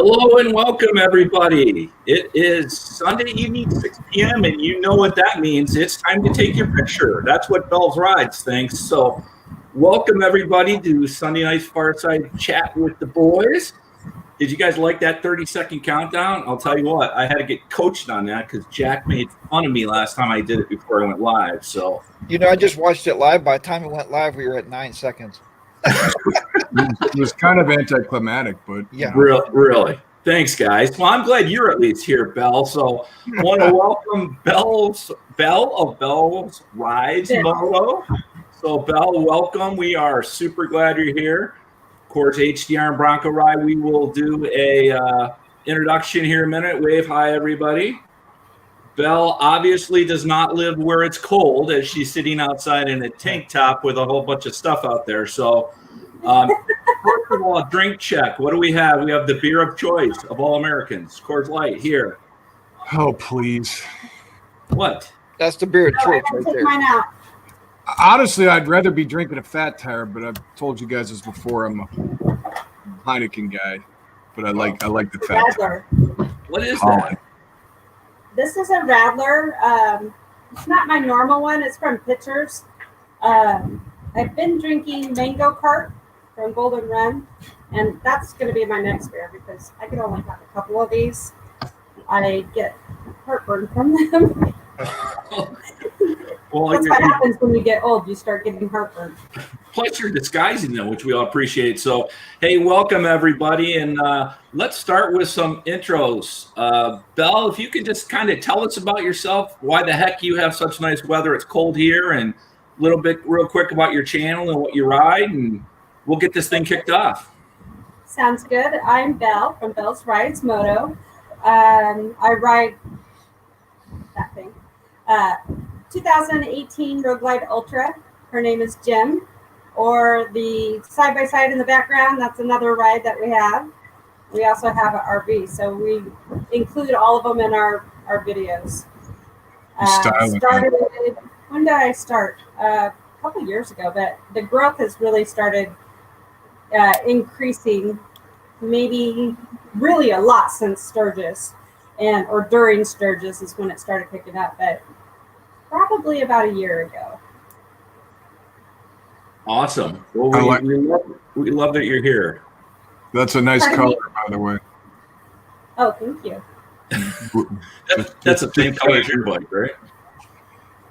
Hello and welcome, everybody. It is Sunday evening, 6 p.m., and you know what that means. It's time to take your picture. That's what Bells Rides thinks. So welcome, everybody, to Sunday night's Fireside Chat with the boys. Did you guys like that 30-second countdown? I'll tell you what, I had to get coached on that because Jack made fun of me last time I did it before I went live. So, you know, I just watched it live. By the time it went live, we were at 9 seconds. It was kind of anticlimactic, but yeah, really. Thanks, guys. Well, I'm glad you're at least here, Bell. So, I want to welcome Bell of BellsRidesMoto. So, Bell, welcome. We are super glad you're here. Of course, HDR and Broncoride. We will do a introduction here in a minute. Wave hi, everybody. Belle obviously does not live where it's cold, as she's sitting outside in a tank top with a whole bunch of stuff out there. So, first of all, drink check. What do we have? We have the beer of choice of all Americans, Coors Light here. oh please. What? that's the beer of choice right there. Mine out. Honestly, I'd rather be drinking a Fat Tire, but I've told you guys this before. I'm a Heineken guy, but I like the Fat Tire. Radler. What is that? This is a Radler. It's not my normal one. It's from Pitchers. I've been drinking Mango Cart from Golden Run, and that's going to be my next beer because I can only have a couple of these. I get heartburn from them. Well, That's what happens when you get old. You start getting heartburn. plus you're disguising them, which we all appreciate. So, hey, welcome everybody, and let's start with some intros. Belle, if you could just kind of tell us about yourself, why the heck you have such nice weather. It's cold here, and a little bit real quick about your channel and what you ride, and we'll get this thing kicked off. Sounds good. I'm Belle from BellsRidesMoto. I ride that thing. 2018 Road Glide Ultra. Her name is Jim. Or the side-by-side in the background, that's another ride that we have. We also have an RV, so we include all of them in our videos. When did I start? A couple years ago, but the growth has really started increasing, maybe really a lot since Sturgis, or during Sturgis is when it started picking up, but probably about a year ago. Awesome. Well, we love that you're here. That's a nice color, by the way. Oh, thank you. That's the same color as your bike, right?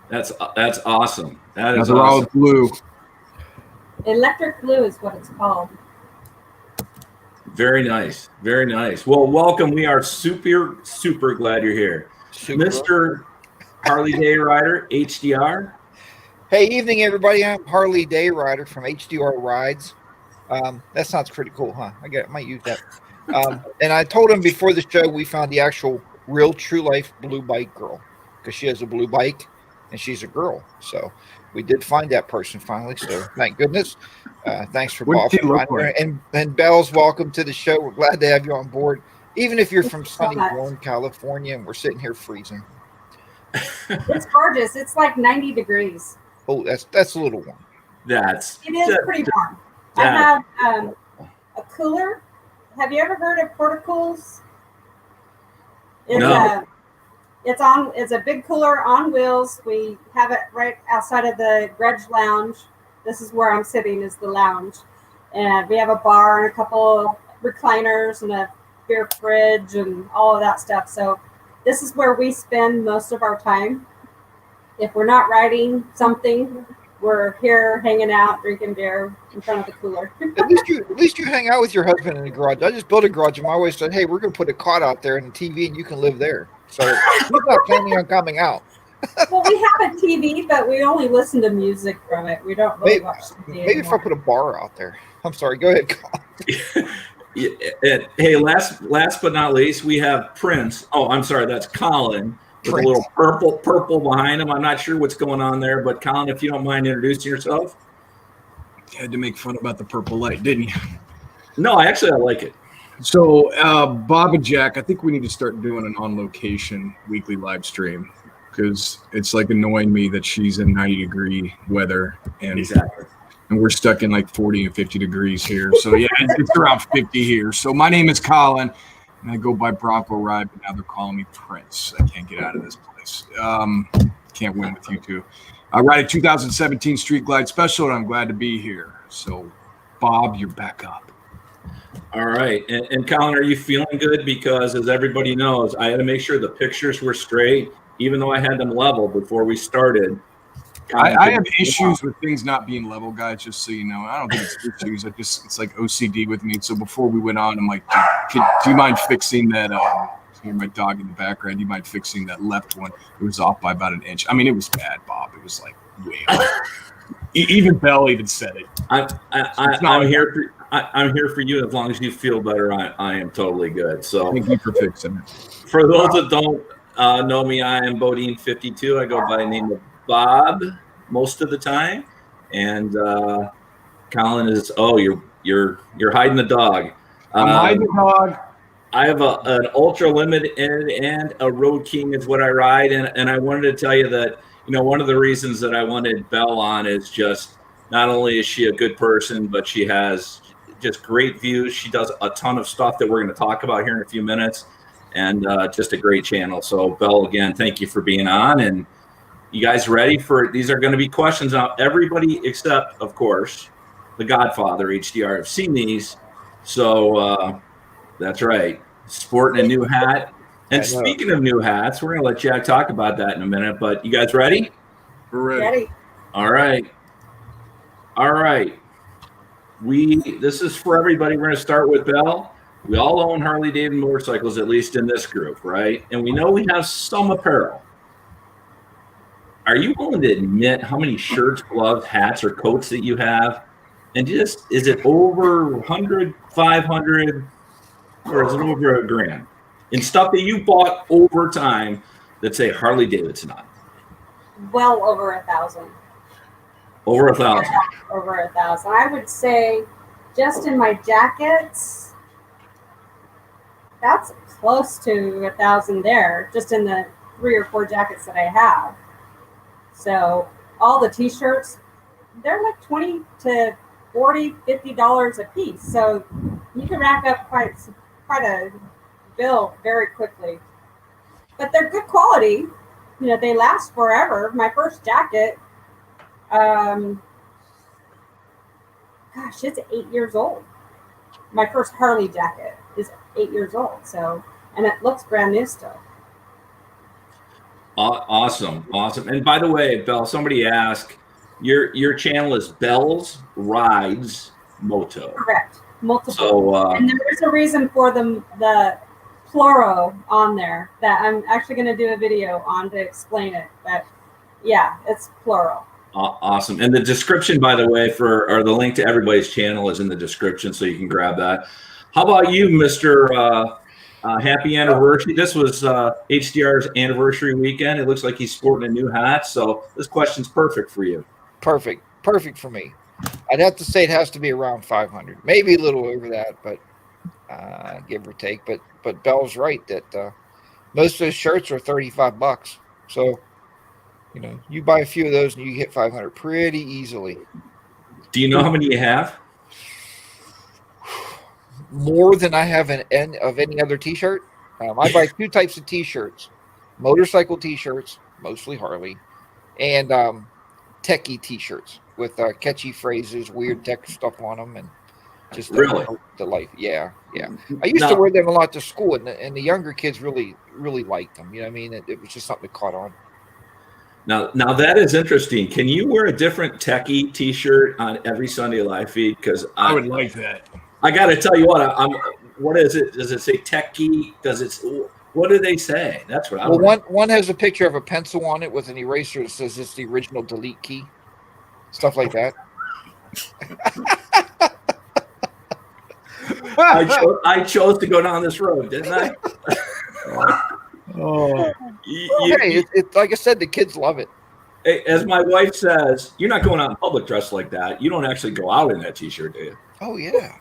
That's awesome. That is They're all awesome. blue. Electric blue is what it's called. Very nice. Very nice. Well, welcome. We are super glad you're here. Mr. HarleyDayRider, HDR. Hey, evening, everybody. I'm HarleyDayRider from HDR Rides. That sounds pretty cool, huh? I might use that. And I told him before the show we found the actual real true life blue bike girl because she has a blue bike and she's a girl. So we did find that person finally. So thank goodness. Thanks for What did she look finding her. like? And Bells, welcome to the show. We're glad to have you on board, even if you're from sunny, warm California and we're sitting here freezing. It's gorgeous. It's like 90 degrees. Oh, that's a little warm. It is pretty warm. I have a cooler. Have you ever heard of Portacools? No. It's a big cooler on wheels. We have it right outside of the Grudge Lounge. This is where I'm sitting, is the lounge. And we have a bar and a couple recliners and a beer fridge and all of that stuff. So this is where we spend most of our time. If we're not riding something, we're here hanging out, drinking beer in front of the cooler. At least you hang out with your husband in the garage. I just built a garage, and my wife said, "Hey, we're going to put a cot out there and a TV, and you can live there." So we're not planning on coming out. Well, we have a TV, but we only listen to music from it. We don't really watch TV Maybe if I put a bar out there. I'm sorry. Go ahead, Colin. Hey, last but not least, we have Prince. Oh, I'm sorry, that's Colin with a little purple behind him. I'm not sure what's going on there, but Colin, if you don't mind introducing yourself. You had to make fun about the purple light, didn't you? No, I like it. So, Bob and Jack, I think we need to start doing an on-location weekly live stream because it's like annoying me that she's in 90-degree weather and Exactly. and we're stuck in like 40 and 50 degrees here. So yeah, it's around 50 here. So my name is Colin, And I go by Broncoride, but now they're calling me Prince. I can't get out of this place. Can't win with you two. I ride a 2017 Street Glide Special, and I'm glad to be here. So, Bob, you're back up. All right. And Colin, are you feeling good? Because as everybody knows, I had to make sure the pictures were straight, even though I had them level before we started. I have issues with things not being level, guys, just so you know. I don't think it's issues. It's like OCD with me. So before we went on, I'm like, do you mind fixing that? My dog in the background, do you mind fixing that left one? It was off by about an inch. I mean, it was bad, Bob. It was like way off. Even Bell even said it. I'm here for you as long as you feel better. I am totally good. So thank you for fixing it. For those that don't know me, I am BoDean 52. I go by the name of Bob most of the time, and Colin is you're hiding the dog. I'm hiding the dog. I have an ultra limited and a Road King is what I ride, and I wanted to tell you that one of the reasons that I wanted Belle on is just not only is she a good person, but she has just great views. She does a ton of stuff that we're going to talk about here in a few minutes, and just a great channel. So Belle, again, thank you for being on. And you guys ready for these? Are going to be questions now. Everybody except, of course, the Godfather HDR have seen these. So that's right, sporting a new hat. And speaking of new hats, we're going to let Jack talk about that in a minute. But you guys ready? We're ready. All right. This is for everybody. We're going to start with Belle. We all own Harley-Davidson motorcycles, at least in this group, right? And we know we have some apparel. Are you willing to admit how many shirts, gloves, hats, or coats that you have? And is it over 100, 500, or is it over $1,000? And stuff that you bought over time that say Harley-Davidson on? Well over 1,000. Over 1,000. Yeah, over 1,000. I would say just in my jackets, that's close to 1,000 there, just in the 3 or 4 jackets that I have. So all the t-shirts, they're like $20 to $40, $50 a piece. So you can rack up quite a bill very quickly. But they're good quality. They last forever. My first jacket, it's 8 years old. My first Harley jacket is 8 years old. So, and it looks brand new still. Awesome. And by the way, Belle, somebody asked, your channel is BellsRidesMoto. Correct. Multiple. So, and there is a reason for the plural on there that I'm actually going to do a video on to explain it. But yeah, it's plural. Awesome. And the description, by the way, or the link to everybody's channel is in the description, so you can grab that. How about you, Mr. Happy anniversary. This was HDR's anniversary weekend. It looks like he's sporting a new hat. So this question's perfect for you. Perfect for me. I'd have to say it has to be around 500, maybe a little over that, but give or take. But Belle's right that most of those shirts are $35. So you buy a few of those and you hit 500 pretty easily. Do you know how many you have? More than I have of any other t-shirt. I buy 2 types of t-shirts: motorcycle t-shirts, mostly Harley, and techie t-shirts with catchy phrases, weird tech stuff on them, and just really the life. Yeah. I used to wear them a lot to school, and the younger kids really liked them. I mean, it was just something that caught on. Now that is interesting. Can you wear a different techie t-shirt on every Sunday live feed? Because I would like that. I got to tell you what. What is it? Does it say techie? What do they say? That's what I. Well, one has a picture of a pencil on it with an eraser that says it's the original delete key. Stuff like that. I chose to go down this road, didn't I? It's like I said, the kids love it. As my wife says, you're not going out in public dressed like that. You don't actually go out in that t-shirt, do you? Oh yeah.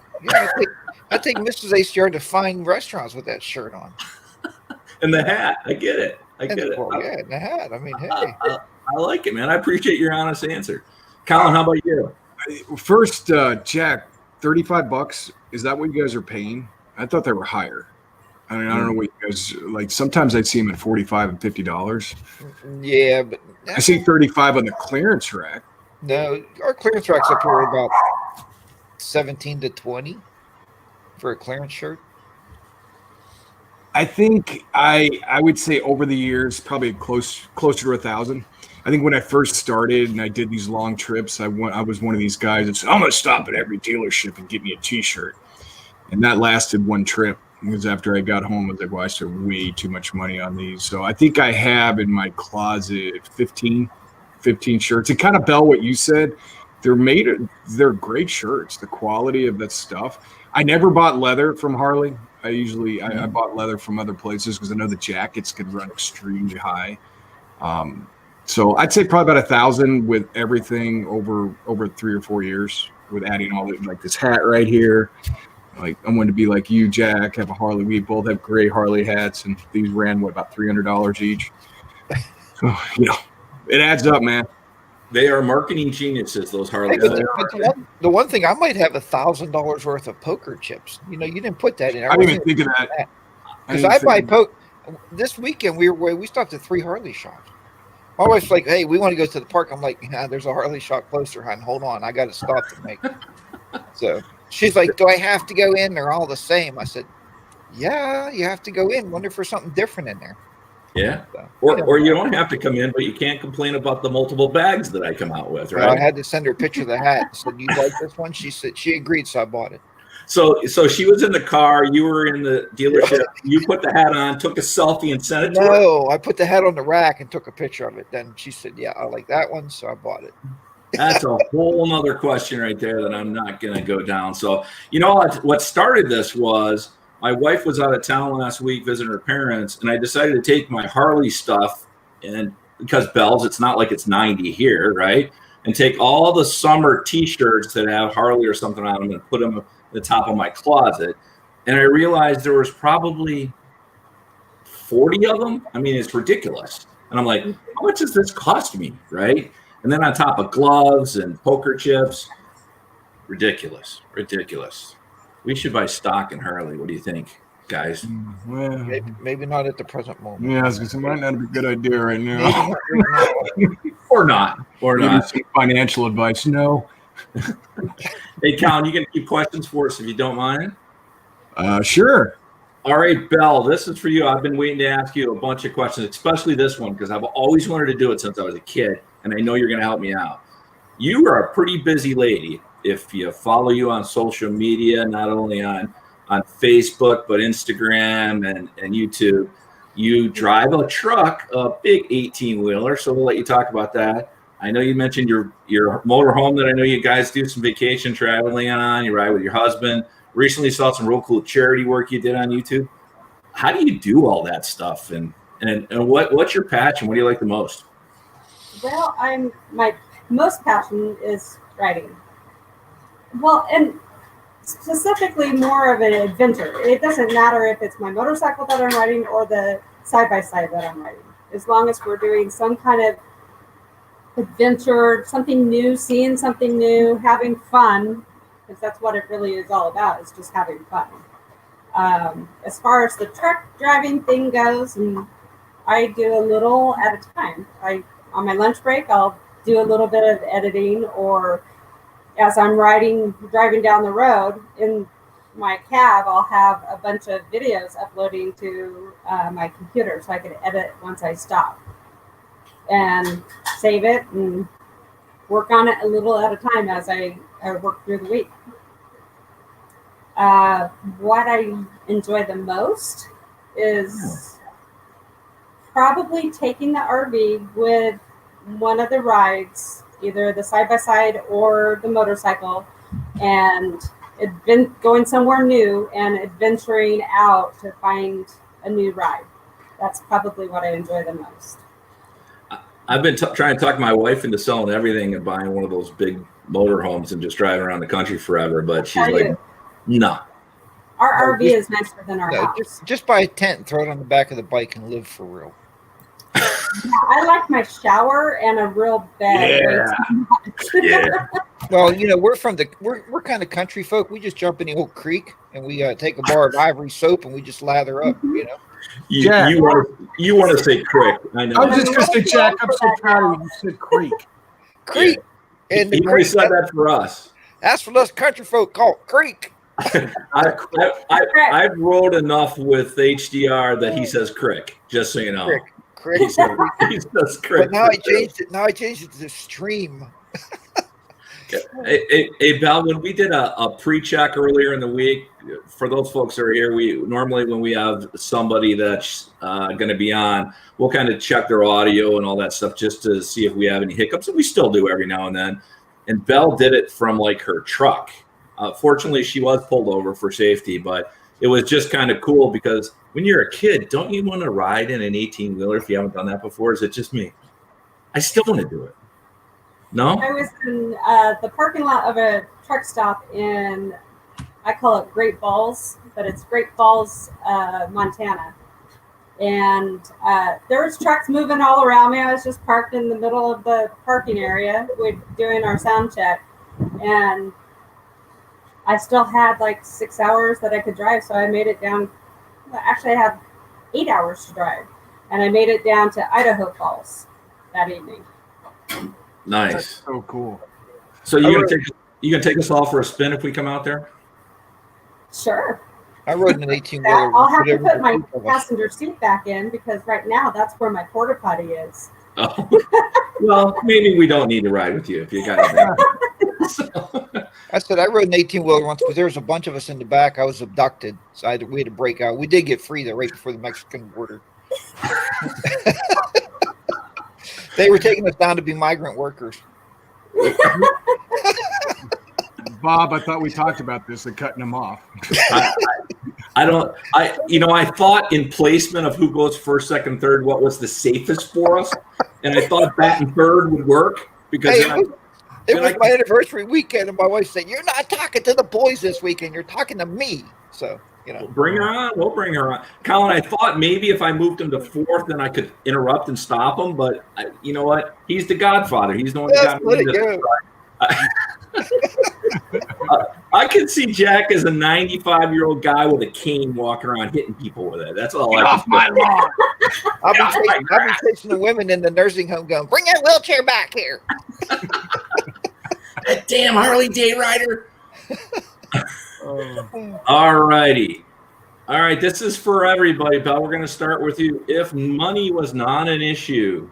I take Mrs. HDR to fine restaurants with that shirt on. And the hat, I get it. Well, yeah, and the hat. I mean, hey, I like it, man. I appreciate your honest answer. Colin, how about you? First, Jack, $35. Is that what you guys are paying? I thought they were higher. I mean, I don't know what you guys like. Sometimes I'd see them at $45 and $50. Yeah, but I see 35 on the clearance rack. no, our clearance racks up here are about 17 to 20 for a clearance shirt. I think I would say over the years, probably closer to 1,000. I think when I first started and I did these long trips, I was one of these guys that said, I'm going to stop at every dealership and get me a T-shirt. And that lasted one trip. Because after I got home, I was like, well, I spent way too much money on these. So I think I have in my closet 15 shirts. And kind of Bell, what you said, they're great shirts. The quality of that stuff. I never bought leather from Harley. I bought leather from other places because I know the jackets could run extremely high. So I'd say probably about 1,000 with everything over 3 or 4 years, with adding all the, like this hat right here. Like I wanted to be like you, Jack, have a Harley. We both have gray Harley hats, and these ran about $300 each. So it adds up, man. They are marketing geniuses, those Harley. Hey, but the one thing, I might have $1,000 worth of poker chips. You didn't put that in. I didn't even think of that. Because I buy poker. This weekend we stopped at 3 Harley shops. My wife's like, "Hey, we want to go to the park." I'm like, "There's a Harley shop closer, hon. Hold on, I got to stop to make." So she's like, "Do I have to go in? They're all the same." I said, "Yeah, you have to go in. Wonder for something different in there." Yeah. Or you don't have to come in, but you can't complain about the multiple bags that I come out with, right? Well, I had to send her a picture of the hat. Said, "You like this one?" She said she agreed, so I bought it. So she was in the car, you were in the dealership, you put the hat on, took a selfie and sent it to her? No, I put the hat on the rack and took a picture of it. Then she said, "Yeah, I like that one," so I bought it. That's a whole nother question right there that I'm not going to go down. So, what started this was my wife was out of town last week visiting her parents, and I decided to take my Harley stuff, and because Bells, it's not like it's 90 here, right? And take all the summer T-shirts that have Harley or something on them and put them at the top of my closet. And I realized there was probably 40 of them. I mean, it's ridiculous. And I'm like, how much does this cost me, right? And then on top of gloves and poker chips, ridiculous. We should buy stock in Harley. What do you think, guys? Well, Maybe not at the present moment. yeah, it might not be a good idea right now. Or not. Maybe some financial advice. No. Hey, Colin, you going to keep questions for us if you don't mind? Sure. All right, Belle, this is for you. I've been waiting to ask you a bunch of questions, especially this one, because I've always wanted to do it since I was a kid, and I know you're going to help me out. You are a pretty busy lady. If you follow you on social media, not only on Facebook, but Instagram and YouTube, you drive a truck, a big 18-wheeler, so we'll let you talk about that. I know you mentioned your motorhome that I know you guys do some vacation traveling on. You ride with your husband. Recently saw some real cool charity work you did on YouTube. How do you do all that stuff? And what's your passion? What do you like the most? Well, my most passion is riding. Well, and specifically more of an adventure. It doesn't matter if it's my motorcycle that I'm riding or the side-by-side that I'm riding. As long as we're doing some kind of adventure, something new, seeing something new, having fun, because that's what it really is all about, is just having fun. As far as the truck driving thing goes, and I do a little at a time. On my lunch break, I'll do a little bit of editing, or as I'm driving down the road in my cab, I'll have a bunch of videos uploading to my computer so I can edit once I stop and save it and work on it a little at a time as I work through the week. What I enjoy the most is probably taking the RV with one of the rides, either the side-by-side or the motorcycle, and going somewhere new and adventuring out to find a new ride. That's probably what I enjoy the most. I've been trying to talk my wife into selling everything and buying one of those big motorhomes and just driving around the country forever, but she's like, no. Our RV is nicer than our house. Just buy a tent and throw it on the back of the bike and live for real. Yeah, I like my shower and a real bed. Yeah. Well, we're kind of country folk. We just jump in the old creek and we take a bar of Ivory soap and we just lather up. Jack. You want to say crick? I know. I'm just gonna say, Jack. I'm so proud of you. You said creek. Creek. Yeah. And the He already creek, said that for us. that's what us country folk call it, creek. I've rode enough with HDR that he says crick. Just so you know. Crick. He says crick. But now I changed it. Now I changed it to stream. Hey, Bell, when we did a pre-check earlier in the week, for those folks that are here, we normally, when we have somebody that's going to be on, we'll kind of check their audio and all that stuff just to see if we have any hiccups, and we still do every now and then. And Belle did it from like her truck. Fortunately, she was pulled over for safety, but it was just kind of cool because when you're a kid, don't you want to ride in an 18-wheeler if you haven't done that before? Is it just me? I still want to do it. No? I was in the parking lot of a truck stop in, I call it Great Falls, but it's Great Falls, Montana. And there was trucks moving all around me. I was just parked in the middle of the parking area. We're doing our sound check. And I still had like 6 hours that I could drive. So I made it down. Well, actually, I have 8 hours to drive. And I made it down to Idaho Falls that evening. Nice. That's so cool. So you gonna take us all for a spin if we come out there? Sure. I rode an 18-wheeler. I'll have to put my passenger seat back in because right now that's where my porta potty is. Oh. Well, maybe we don't need to ride with you if you got it. So. I said I rode an 18-wheeler once because there was a bunch of us in the back. I was abducted, so we had to break out. We did get free though, right before the Mexican border. They were taking us down to be migrant workers. Bob, I thought we talked about this and cutting them off. I thought in placement of who goes first, second, third, what was the safest for us, and I thought bat and third would work because it was my anniversary weekend, and my wife said, "You're not talking to the boys this weekend. You're talking to me." So bring her on. We'll bring her on. Colin, I thought maybe if I moved him to fourth, then I could interrupt and stop him. But you know what? He's the Godfather. He's the one who got me this. I can see Jack as a 95-year-old guy with a cane walking around hitting people with it. That's all I off my lawn. I'll be chasing the women in the nursing home going, "Bring that wheelchair back here." That damn HarleyDayRider. All righty. All right, this is for everybody, Belle. We're going to start with you. If money was not an issue,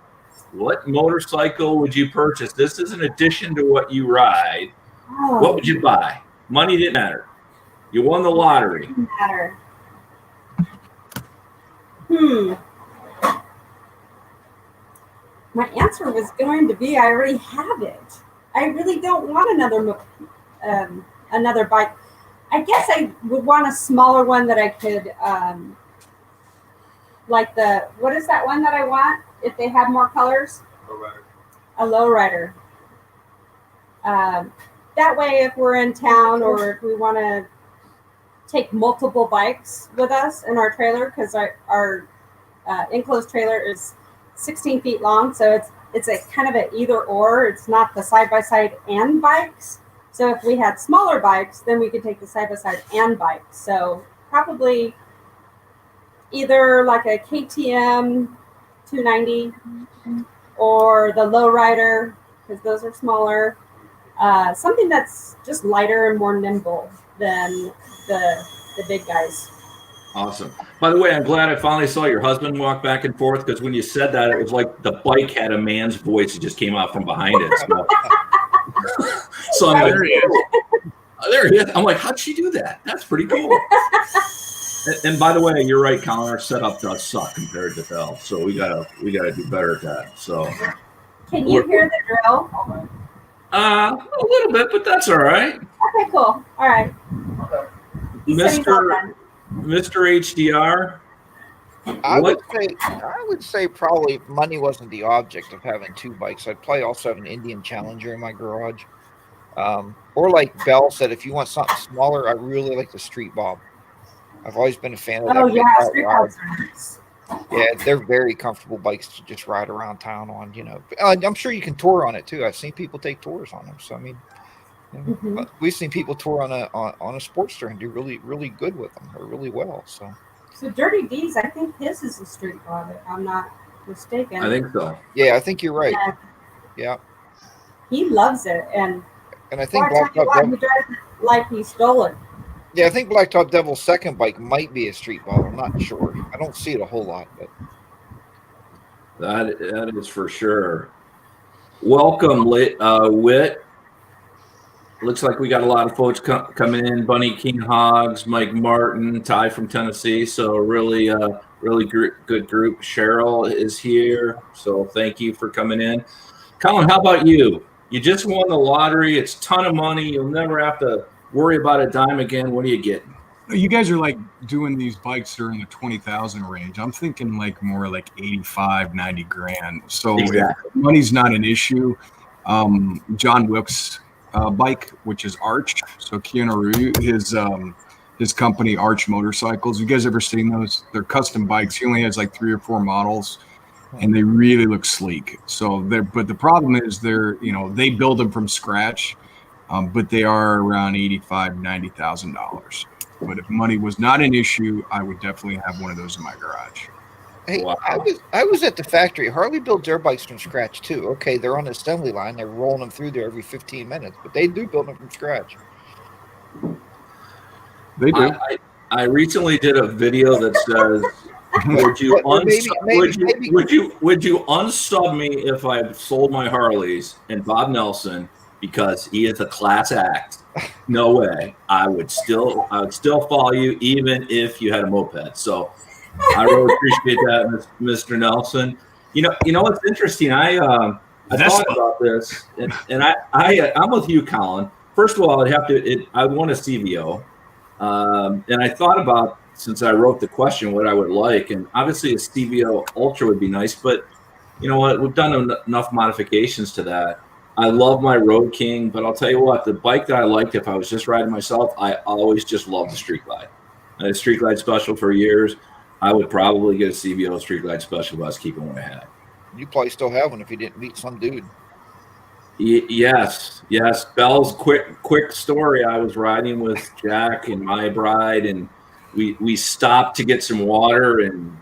what motorcycle would you purchase? This is in addition to what you ride. Oh, What would you buy? Money didn't matter. You won the lottery. doesn't matter. My answer was going to be I already have it. I really don't want another bike. I guess I would want a smaller one that I could, what is that one that I want? If they have more colors? A lowrider. That way, if we're in town or if we want to take multiple bikes with us in our trailer, because our enclosed trailer is 16 feet long, so it's a kind of an either or. It's not the side-by-side and bikes. So if we had smaller bikes, then we could take the side-by-side and bikes. So probably either like a KTM 290 or the lowrider, because those are smaller. Something that's just lighter and more nimble than the big guys. Awesome. By the way, I'm glad I finally saw your husband walk back and forth, because when you said that, it was like the bike had a man's voice that just came out from behind it. So I'm like, there he is. I'm like, how'd she do that? That's pretty cool. And by the way, you're right, Colin. Our setup does suck compared to Bell, so we gotta do better at that. So, can you hear the drill? A little bit, but that's all right. Okay, cool. All right. Mr. HDR. I would say probably if money wasn't the object of having two bikes, I'd probably also have an Indian Challenger in my garage. Or like Belle said, if you want something smaller, I really like the Street Bob. I've always been a fan of that. Oh yeah, Street Bobs are nice. Yeah, they're very comfortable bikes to just ride around town on. I'm sure you can tour on it too. I've seen people take tours on them. So I mean, But we've seen people tour on a Sportster and do really good with them, or really well. So Dirty D's, I think his is a street ball, if I'm not mistaken. I think so. yeah, I think you're right. Yeah. He loves it, and I think he drives it like he stole it. Yeah, I think Blacktop Devil's second bike might be a street ball. I'm not sure. I don't see it a whole lot, but that is for sure. Welcome, Wit. Looks like we got a lot of folks coming in. Bunny King Hogs, Mike Martin, Ty from Tennessee. So really good group. Cheryl is here. So thank you for coming in. Colin, how about you? You just won the lottery. It's a ton of money. You'll never have to worry about a dime again. What are you getting? You guys are like doing these bikes that are in the 20,000 range. I'm thinking like more like 85, 90 grand. So exactly. Money's not an issue. John Wilkes' bike, which is Arch. So Keanu, his company, Arch Motorcycles. You guys ever seen those? They're custom bikes. He only has like 3 or 4 models, and they really look sleek. So but the problem is they build them from scratch, but they are around $85,000, $90,000. But if money was not an issue, I would definitely have one of those in my garage. Hey, wow. I was at the factory. Harley built their bikes from scratch too. Okay, they're on the assembly line. They're rolling them through there every 15 minutes, but they do build them from scratch. They do. I recently did a video that says, would you unsub me if I sold my Harleys? And Bob Nelson, because he is a class act, no way. I would still follow you even if you had a moped. So I really appreciate that, Mr. Nelson. You know what's interesting? I thought about this, and I'm with you, Colin. First of all, I want a CVO, and I thought about, since I wrote the question, what I would like, and obviously a CVO Ultra would be nice, but you know what? We've done enough modifications to that. I love my Road King, but I'll tell you what, the bike that I liked, if I was just riding myself, I always just loved the Street Glide. I had a Street Glide Special for years. I would probably get a CVO Street Glide Special if I was keeping what I had. You probably still have one if you didn't meet some dude. Yes. Bell's quick story. I was riding with Jack and my bride, and we stopped to get some water, and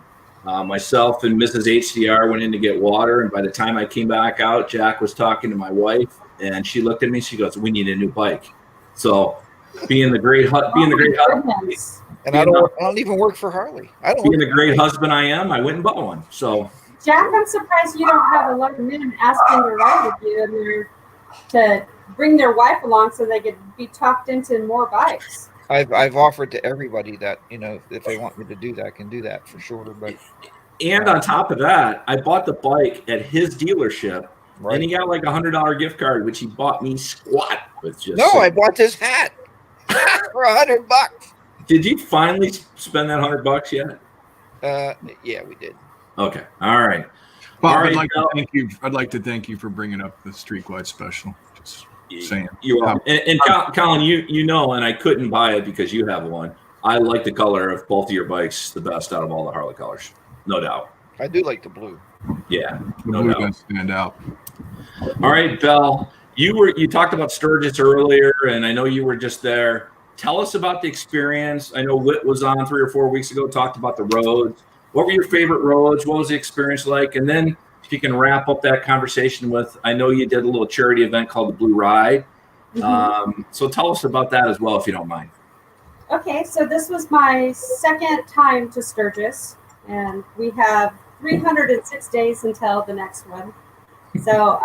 myself and Mrs. HDR went in to get water, and by the time I came back out, Jack was talking to my wife, and she looked at me. She goes, "We need a new bike." So, being the great husband, and I don't even work for Harley. Being the great husband I am, I went and bought one. So, Jack, I'm surprised you don't have a lot of men asking to ride with you, and to bring their wife along so they could be talked into more bikes. I've offered to everybody that, if they want me to do that, I can do that for sure. But on top of that, I bought the bike at his dealership, right, and he got like $100 gift card, which he bought me squat with. I bought this hat for $100. Did you finally spend that $100 yet? Yeah, we did. Okay, all right. Bob, I'd like to thank you for bringing up the Street Glide Special. Just saying. You are. And Colin, you know, and I couldn't buy it because you have one. I like the color of both of your bikes the best out of all the Harley colors, no doubt. I do like the blue. Yeah, no doubt. Gonna stand out. All right, Bell. You talked about Sturgis earlier, and I know you were just there. Tell us about the experience. I know Whit was on 3 or 4 weeks ago, talked about the roads. What were your favorite roads? What was the experience like? And then if you can wrap up that conversation with, I know you did a little charity event called the Blue Ride. Mm-hmm. So tell us about that as well, if you don't mind. Okay, so this was my second time to Sturgis, and we have 306 days until the next one. So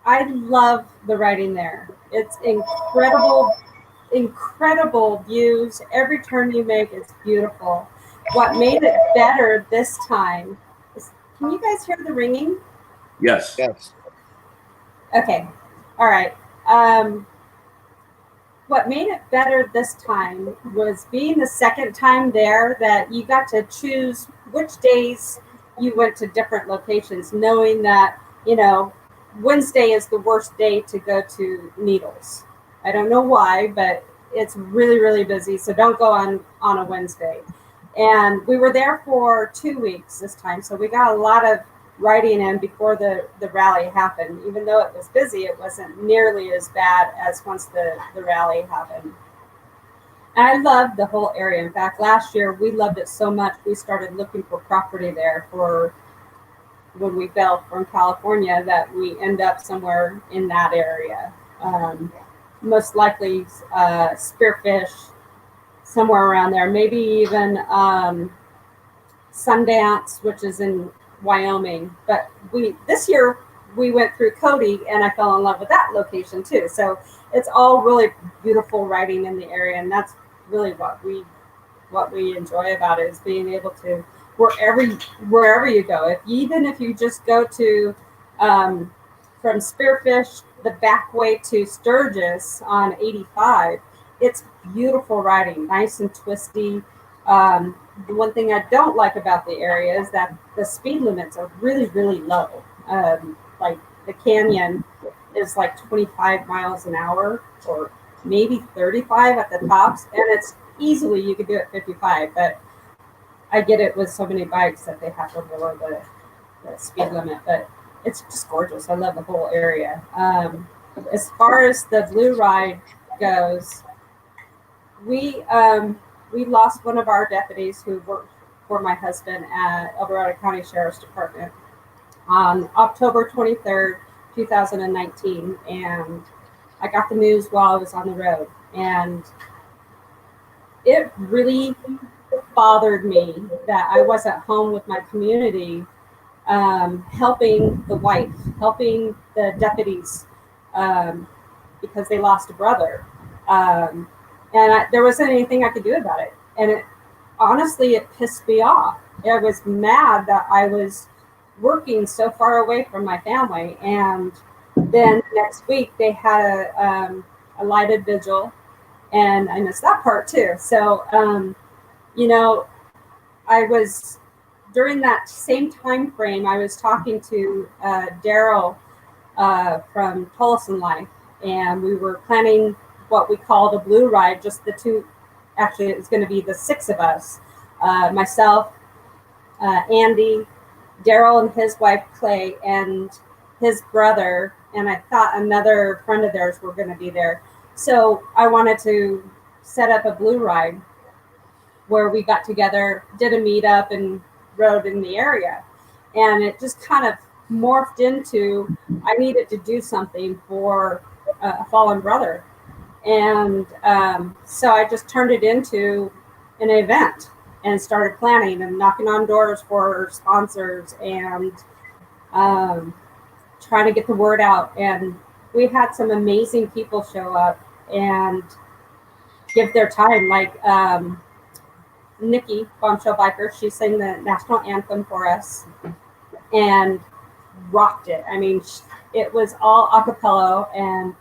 I love the riding there. It's incredible views. Every turn you make is beautiful. What made it better this time is, can you guys hear the ringing? Yes. Okay. All right. What made it better this time was being the second time there, that you got to choose which days you went to different locations, knowing that, Wednesday is the worst day to go to Needles. I don't know why, but it's really, really busy. So don't go on a Wednesday. And we were there for 2 weeks this time. So we got a lot of riding in before the rally happened. Even though it was busy, it wasn't nearly as bad as once the rally happened. And I loved the whole area. In fact, last year we loved it so much we started looking for property there for when we bailed from California, that we end up somewhere in that area. Most likely Spearfish, somewhere around there. Maybe even Sundance, which is in Wyoming. But this year we went through Cody, and I fell in love with that location too. So it's all really beautiful riding in the area, and that's really what we enjoy about it, is being able to wherever you go. Even if you just go to from Spearfish the back way to Sturgis on 85, it's beautiful riding, nice and twisty. The one thing I don't like about the area is that the speed limits are really, really low. Like the canyon is like 25 miles an hour, or maybe 35 at the tops, and it's easily you could do it 55. But I get it with so many bikes that they have to lower the speed limit. But it's just gorgeous. I love the whole area. As far as the Blue Ride goes, we lost one of our deputies who worked for my husband at El Dorado County Sheriff's Department on October 23rd, 2019. And I got the news while I was on the road. And it really bothered me that I wasn't home with my community, helping the deputies, because they lost a brother. And there wasn't anything I could do about it. And honestly, it pissed me off. I was mad that I was working so far away from my family. And then next week they had a lighted vigil, and I missed that part too. So, I was, during that same time frame, I was talking to Daryl from Tolleson Life, and we were planning what we called a Blue Ride, just the two. Actually, it was going to be the six of us, myself, Andy, Daryl and his wife Clay, and his brother, and I thought another friend of theirs were going to be there. So I wanted to set up a Blue Ride where we got together, did a meetup, and rode in the area. And it just kind of morphed into, I needed to do something for a fallen brother. And so I just turned it into an event and started planning and knocking on doors for sponsors and trying to get the word out. And we had some amazing people show up and give their time, like Nikki, Bombshell Biker. She sang the national anthem for us and rocked it. I mean, it was all a cappella, and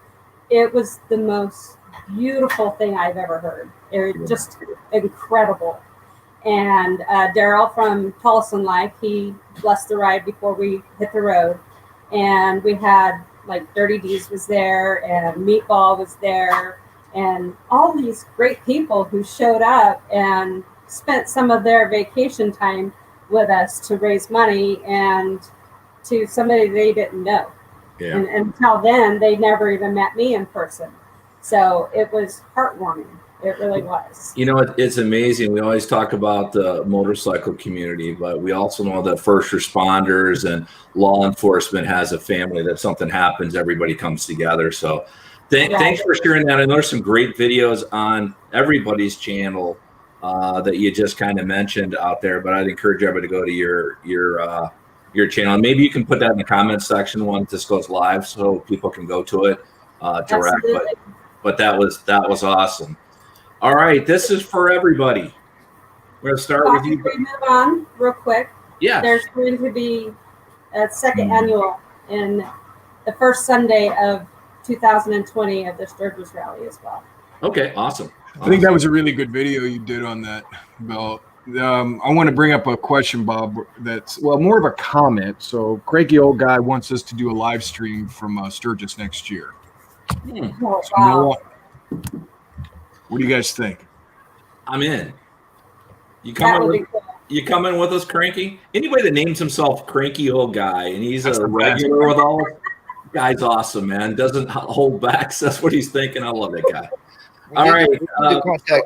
it was the most beautiful thing I've ever heard. It was just incredible. And Daryl from Tolleson Life, he blessed the ride before we hit the road. And we had, like, Dirty D's was there, and Meatball was there, and all these great people who showed up and spent some of their vacation time with us to raise money, and to somebody they didn't know. Yeah. And until then, they never even met me in person. So it was heartwarming. It really was. You know, it's amazing. We always talk about the motorcycle community, but we also know that first responders and law enforcement has a family, that something happens, everybody comes together. So thanks for sharing that. I know there's some great videos on everybody's channel that you just kind of mentioned out there, but I'd encourage everybody to go to your channel. And maybe you can put that in the comments section once this goes live, so people can go to it direct. But that was awesome. All right, this is for everybody. We're going to start with you. We move on real quick. Yeah. There's going to be a second annual in the first Sunday of 2020 of the Sturgis Rally as well. Okay, awesome. I think that was a really good video you did on that, Bell. I want to bring up a question, Bob, that's, well, more of a comment. So Craigie Old Guy wants us to do a live stream from Sturgis next year. Oh, wow. What do you guys think? I'm in. You You come in with us, Cranky? Anybody that names himself Cranky Old Guy and he's That's a the best. regular with all, guy's awesome, man. Doesn't hold back. Says what he's thinking. I love that guy.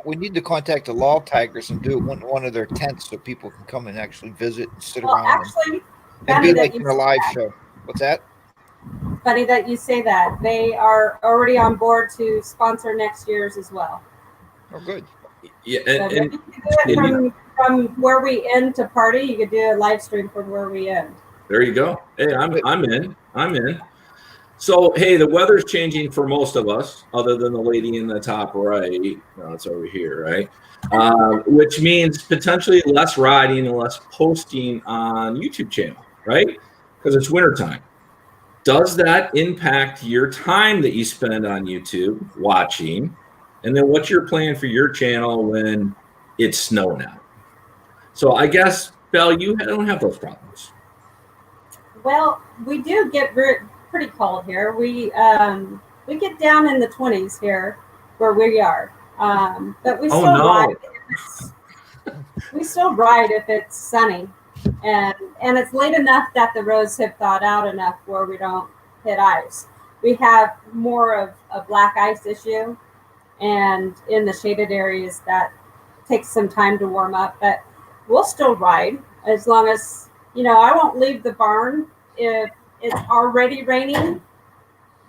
We need to contact the Law Tigers and do one of their tents so people can come and actually visit and sit around Actually, and be like in a live show. What's that? Funny that you say that. They are already on board to sponsor next year's as well. Oh, good. Yeah, So if you can do it from where we end to party, you could do a live stream from where we end. there you go. Hey, I'm in. I'm in. So, hey, the weather's changing for most of us, other than the lady in the top right. No, it's over here, right? Which means potentially less riding and less posting on YouTube channel, right? Because it's wintertime. Does that impact your time that you spend on YouTube watching? And then what's your plan for your channel when it's snowing out? So I guess, Belle, you don't have those problems. Well, we do get pretty cold here. We get down in the 20s here where we are, but we still ride. We still ride if it's sunny, and it's late enough that the roads have thawed out enough where we don't hit ice. We have more of a black ice issue, and in the shaded areas that takes some time to warm up, but we'll still ride as long as, I won't leave the barn if it's already raining,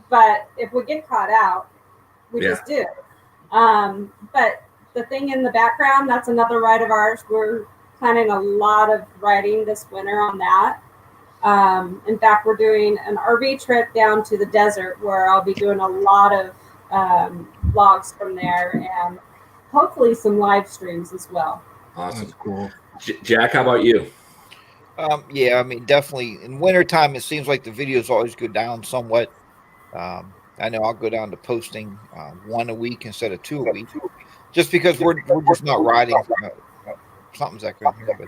but if we get caught out, we just do. But the thing in the background, that's another ride of ours. We're planning a lot of riding this winter on that. In fact, we're doing an RV trip down to the desert where I'll be doing a lot of vlogs from there and hopefully some live streams as well. Awesome. That's cool. Jack, how about you? Yeah, I mean, definitely in wintertime, it seems like the videos always go down somewhat. I know I'll go down to posting 1 a week instead of 2 a week, just because we're just not riding. Something's echoing here, but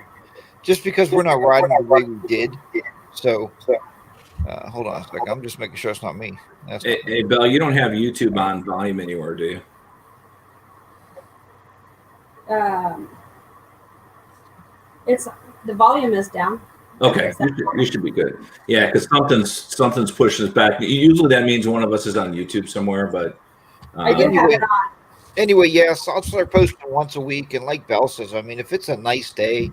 just because we're not riding the way we did. So hold on a second. I'm just making sure it's not me. Hey, Belle, you don't have YouTube on volume anywhere, do you? It's the volume is down. Okay, you should be good. Yeah, because something's pushing us back. Usually that means one of us is on YouTube somewhere, but I do have it on. Anyway, yes, I'll start posting once a week. And like Belle says, I mean, if it's a nice day,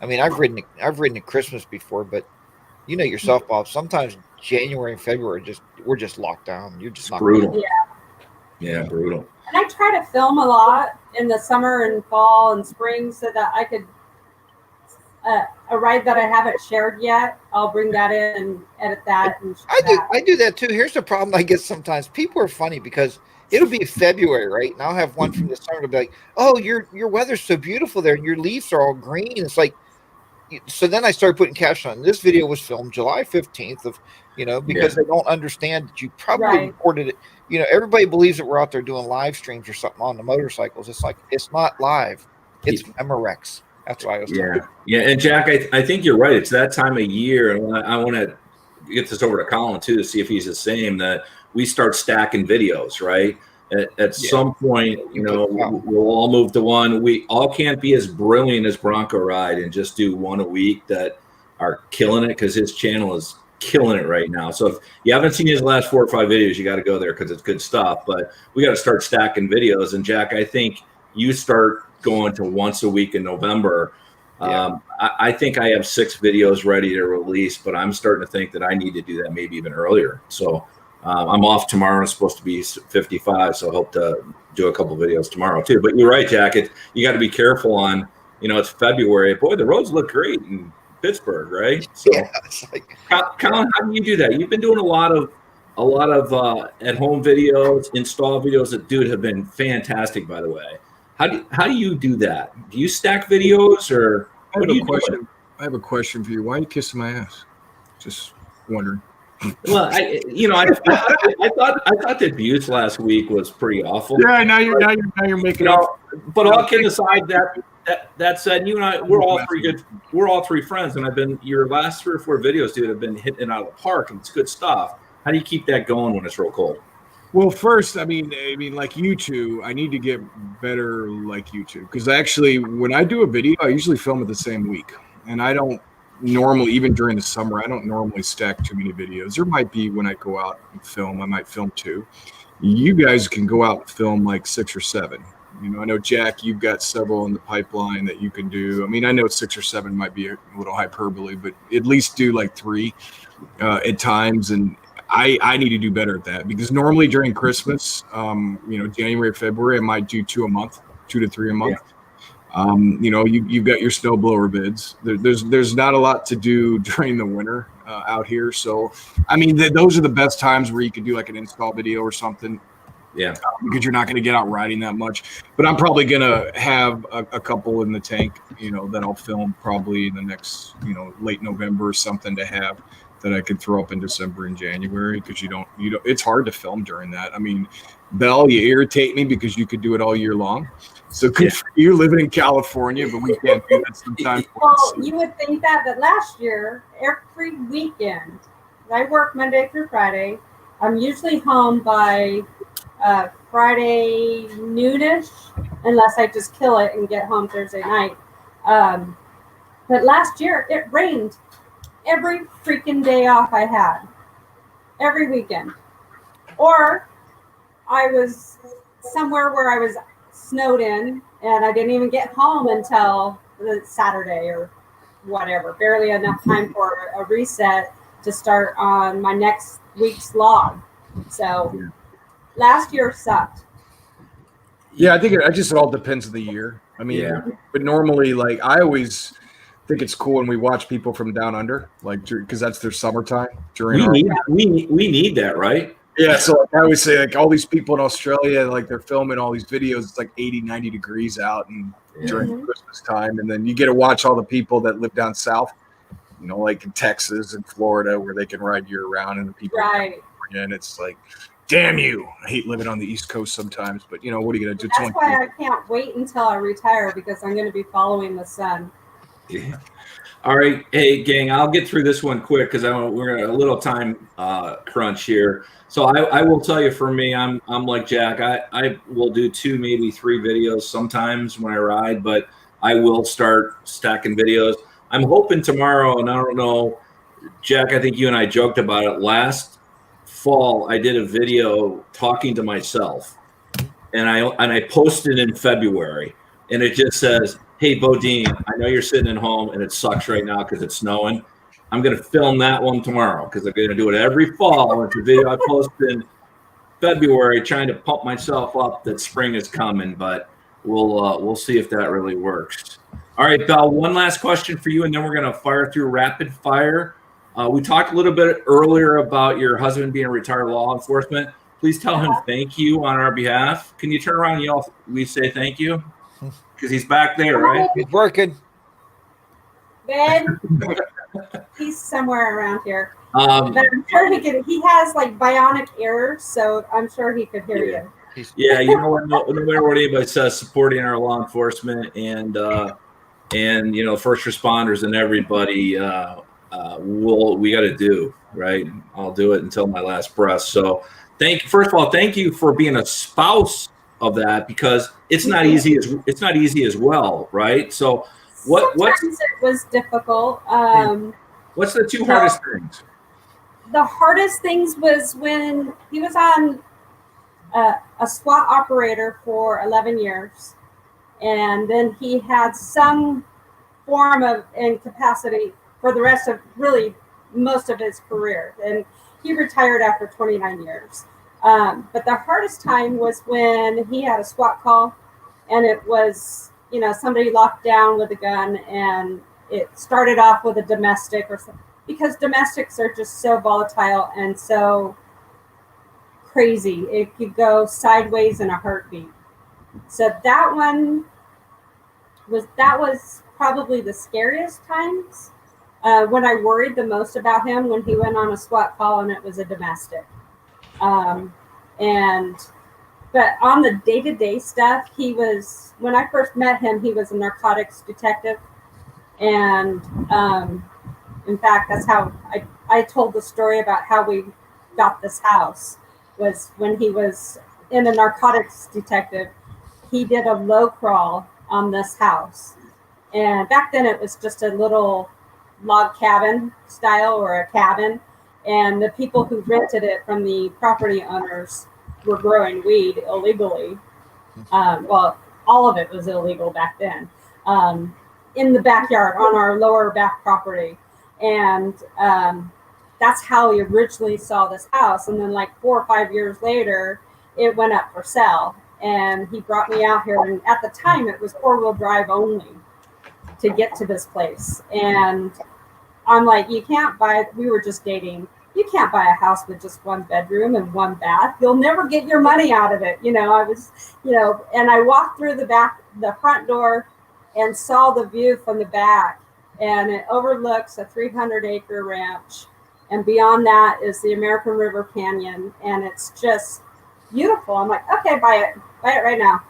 I mean, I've ridden at Christmas before, but you know yourself, Bob. Sometimes January and February we're just locked down. You're just not brutal. Yeah, brutal. And I try to film a lot in the summer and fall and spring so that I could. A ride that I haven't shared yet, I'll bring that in and edit that. And I do that too. Here's the problem I get sometimes. People are funny because it'll be February, right? And I'll have one from the summer to be like, "Oh, your weather's so beautiful there, and your leaves are all green." It's like, so then I started putting caption on. This video was filmed July 15th because they don't understand that you probably recorded it. Everybody believes that we're out there doing live streams or something on the motorcycles. It's like it's not live. It's Memorex. That's why I was talking. Yeah. And Jack, I think you're right. It's that time of year, and I want to get this over to Colin too to see if he's the same. That we start stacking videos, right? At some point, we'll all move to one. We all can't be as brilliant as Broncoride and just do one a week that are killing it, because his channel is killing it right now. So if you haven't seen his last 4 or 5 videos, you got to go there because it's good stuff. But we got to start stacking videos. And Jack, I think you start going to once a week in November. I think I have 6 videos ready to release, but I'm starting to think that I need to do that maybe even earlier. So I'm off tomorrow. It's supposed to be 55, so I hope to do a couple videos tomorrow too. But you're right, Jack. You got to be careful on, it's February. Boy, the roads look great in Pittsburgh, right? So, Colin, how do you do that? You've been doing a lot of at-home videos, install videos that, dude, have been fantastic, by the way. How do you do that? Do you stack videos, or what do you do? I have a question for you. Why are you kissing my ass? Just wondering. Well, I thought the abuse last week was pretty awful. Yeah, now you're making up. But all kidding aside, that said, you and I, we're all three friends, and your last 3 or 4 videos, dude, have been hitting it out of the park, and it's good stuff. How do you keep that going when it's real cold? Well, first, I mean, like you two, I need to get better like you two because actually, when I do a video, I usually film it the same week, and I don't normally, even during the summer, I don't normally stack too many videos. There might be when I go out and film, I might film two. You guys can go out and film like 6 or 7. You know, I know Jack, you've got several in the pipeline that you can do. I mean, I know 6 or 7 might be a little hyperbole, but at least do like 3 at times. And I need to do better at that because normally during Christmas, you know, January, February, I might do 2 a month, 2 to 3 a month. Yeah. You know, you've got your snowblower bids. There's not a lot to do during the winter out here. So, I mean, those are the best times where you could do like an install video or something. Yeah, because you're not going to get out riding that much. But I'm probably going to have a couple in the tank, you know, that I'll film probably in the next, you know, late November or something to have that I could throw up in December and January because you don't, it's hard to film during that. I mean, Bell, you irritate me because you could do it all year long. So good for you living in California, but we can't do that sometimes. Well, you would think that, but last year, every weekend, I work Monday through Friday. I'm usually home by Friday noonish, unless I just kill it and get home Thursday night. But last year, it rained every freaking day off I had, every weekend. Or I was somewhere where I was snowed in and I didn't even get home until the Saturday or whatever, barely enough time for a reset to start on my next week's log. So last year sucked. Yeah, I think it all depends on the year. I mean, but normally, like, I always think it's cool when we watch people from down under, like, because that's their summertime. We need that, right? Yeah, so like, I always say, like, all these people in Australia, like, they're filming all these videos. It's like 80, 90 degrees out and during Christmas time. And then you get to watch all the people that live down south, you know, like in Texas and Florida where they can ride year round. And the people and it's like, damn you. I hate living on the East Coast sometimes, but, you know, what are you going to do? That's why I can't wait until I retire because I'm going to be following the sun. Yeah. All right. Hey, gang, I'll get through this one quick because we're in a little time crunch here. So I will tell you, for me, I'm like Jack. I will do 2, maybe 3 videos sometimes when I ride, but I will start stacking videos. I'm hoping tomorrow, and I don't know, Jack, I think you and I joked about it last fall. I did a video talking to myself, and I posted in February, and it just says, "Hey, BoDean, I know you're sitting at home and it sucks right now because it's snowing. I'm going to film that one tomorrow because I'm going to do it every fall." It's a video I post in February trying to pump myself up that spring is coming, but we'll see if that really works. All right, Belle, one last question for you, and then we're going to fire through rapid fire. We talked a little bit earlier about your husband being a retired law enforcement. Please tell him thank you on our behalf. Can you turn around and yell, we say thank you? Because he's back there, right? He's working. Ben, he's somewhere around here. But I'm sure he has like bionic ears, so I'm sure he could hear you. Yeah, you know what? No matter what anybody says, supporting our law enforcement and you know, first responders and everybody, we got to do right. I'll do it until my last breath. So first of all, thank you for being a spouse of that because it's not easy as well, right? So sometimes it was difficult. What's the 2 hardest things? The hardest things was when he was on a SWAT operator for 11 years, and then he had some form of incapacity for the rest of really most of his career, and he retired after 29 years. But the hardest time was when he had a SWAT call, and it was, you know, somebody locked down with a gun, and it started off with a domestic or something, because domestics are just so volatile and so crazy. It could go sideways in a heartbeat. So that was probably the scariest times. When I worried the most about him when he went on a SWAT call and it was a domestic. But on the day-to-day stuff, when I first met him, he was a narcotics detective. And in fact, that's how I told the story about how we got this house, was when he was in a narcotics detective. He did a low crawl on this house. And back then it was just a little log cabin style or a cabin. And the people who rented it from the property owners were growing weed illegally. Well, all of it was illegal back then. In the backyard on our lower back property. And that's how we originally saw this house. And then like 4 or 5 years later, it went up for sale. And he brought me out here. And at the time, it was 4-wheel drive only to get to this place. And I'm like, you can't buy, we were just dating. You can't buy a house with just 1 bedroom and 1 bath. You'll never get your money out of it. You know, I was, you know, and I walked through the front door and saw the view from the back. And it overlooks a 300-acre ranch. And beyond that is the American River Canyon. And it's just beautiful. I'm like, okay, buy it right now.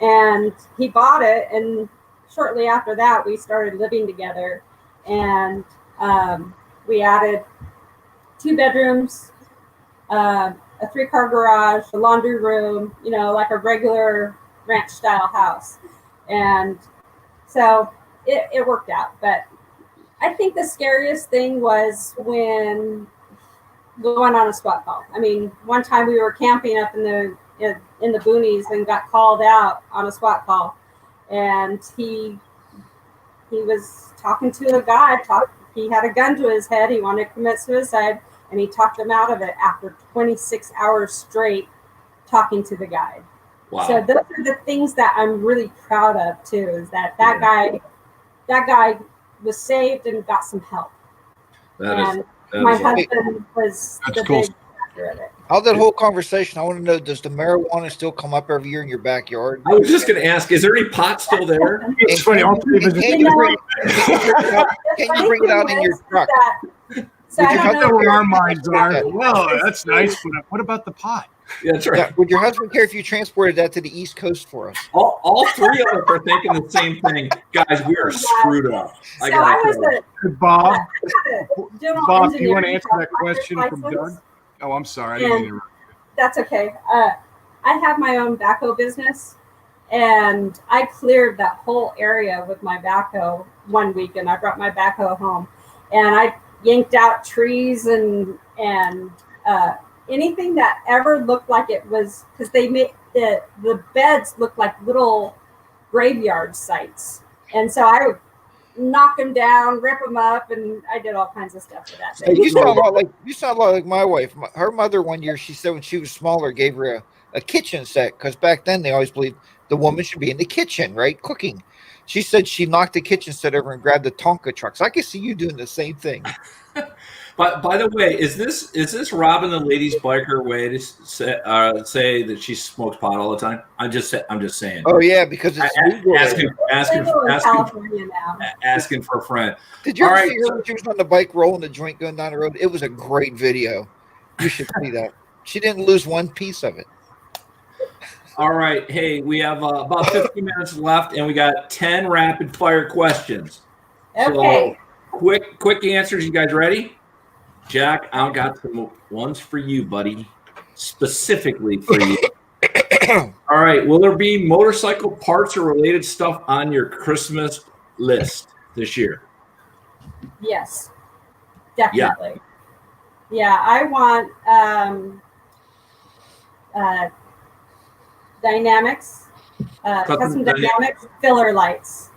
And he bought it. And shortly after that, we started living together. And we added 2 bedrooms, a 3-car garage, a laundry room, you know, like a regular ranch style house. And so it worked out. But I think the scariest thing was when going on a SWAT call. I mean, one time we were camping up in the boonies and got called out on a SWAT call. And he was talking to a guy. He had a gun to his head. He wanted to commit suicide. And he talked him out of it after 26 hours straight talking to the guy. Wow. So those are the things that I'm really proud of too, is that guy was saved and got some help. My husband was the big factor of it. How that whole conversation, I want to know, does the marijuana still come up every year in your backyard? I was just going to ask, is there any pot still there? It's funny. Can you bring it out in your truck? So I don't know where our minds are. Well, that's nice, but what about the pot? Yeah, that's right. Yeah, would your husband care if you transported that to the East Coast for us? All 3 of us are thinking the same thing. Guys, we are screwed up. So I was Bob, Bob, do you want to answer that question from Doug? Oh, I'm sorry. I didn't interrupt you. That's okay. I have my own backhoe business, and I cleared that whole area with my backhoe one week, and I brought my backhoe home, and I yanked out trees and anything that ever looked like it was, because they made the beds look like little graveyard sites, and so I would knock them down, rip them up, and I did all kinds of stuff with that thing. You sound a lot like my wife. Her mother one year, she said when she was smaller, gave her a kitchen set, because back then they always believed the woman should be in the kitchen, right, cooking. She said she knocked the kitchen set over and grabbed the Tonka trucks. I can see you doing the same thing. But by the way, is this Robin the ladies biker way to say that she smokes pot all the time? I'm just saying. Oh yeah, because it's asking for a friend. Did you ever see her when she was on the bike rolling the joint going down the road? It was a great video. You should see that. She didn't lose one piece of it. All right. Hey, we have about 15 minutes left, and we got 10 rapid fire questions. Okay. So, quick answers. You guys ready? Jack, I've got some ones for you, buddy. Specifically for you. All right. Will there be motorcycle parts or related stuff on your Christmas list this year? Yes. Definitely. Yeah, I want dynamics, custom dynamics filler lights.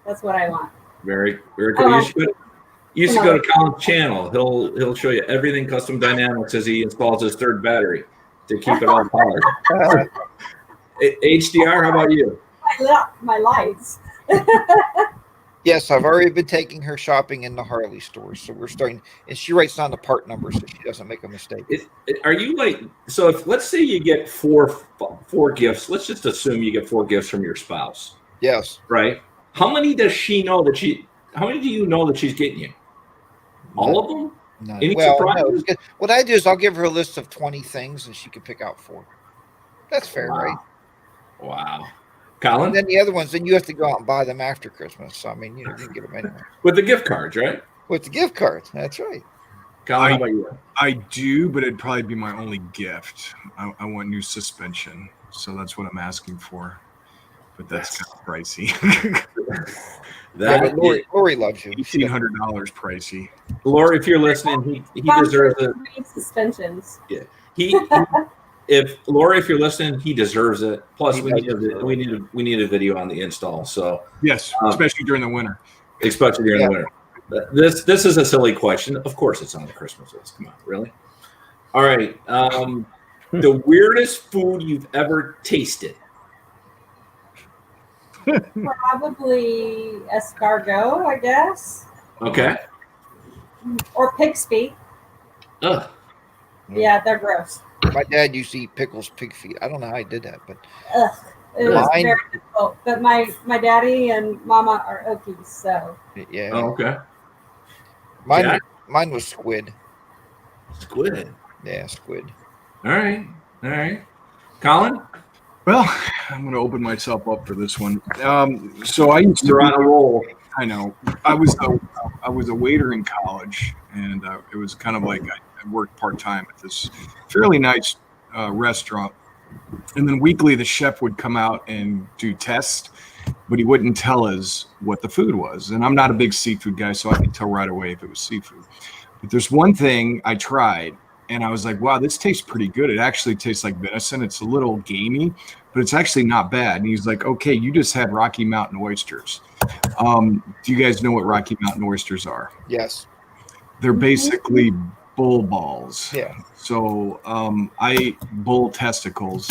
That's what I want. Very, very good. You should go to Colin's channel. He'll show you everything custom dynamics as he installs his 3rd battery to keep it all powered. HDR, how about you? My lights. Yes, I've already been taking her shopping in the Harley stores, so we're starting. And she writes down the part numbers so she doesn't make a mistake. Are you like, so if let's say you get four gifts, let's just assume you get 4 gifts from your spouse. Yes. Right. How many does she know that how many do you know that she's getting you? All of them? No. Any No. What I do is I'll give her a list of 20 things and she can pick out 4. That's fair, right? Wow. Colin? And then the other ones, then you have to go out and buy them after Christmas. So, I mean, you can get them anyway. With the gift cards, right? With the gift cards. That's right. Colin, how about you? I do, but it'd probably be my only gift. I want new suspension, so that's what I'm asking for. But that's kind of pricey. But Lori loves you. $1,800 pricey. Lori, if you're listening, he deserves it. Suspensions. Yeah, if you're listening, he deserves it. Plus, we need a video on the install. So yes, especially during the winter. Especially during the winter. This is a silly question. Of course, it's on the Christmas list. Come on, really? All right. The weirdest food you've ever tasted? Probably escargot, I guess. Okay. Or pig's feet. Ugh. Yeah, they're gross. My dad used to eat pickles, pig feet. I don't know how he did that, but it was very difficult. But my daddy and mama are Okies, so yeah. Oh, okay. Mine was squid. Squid. Yeah, squid. All right. Colin? Well, I'm going to open myself up for this one. So I used to. You're on a roll. I know. I was a waiter in college, and it was kind of like I worked part-time at this fairly nice restaurant. And then weekly, the chef would come out and do tests, but he wouldn't tell us what the food was. And I'm not a big seafood guy, so I could tell right away if it was seafood. But there's one thing I tried, and I was like, wow, this tastes pretty good. It actually tastes like venison. It's a little gamey, but it's actually not bad. And he's like, okay, you just had Rocky Mountain oysters. Do you guys know what Rocky Mountain oysters are? Yes. They're basically bull balls. Yeah. So I ate bull testicles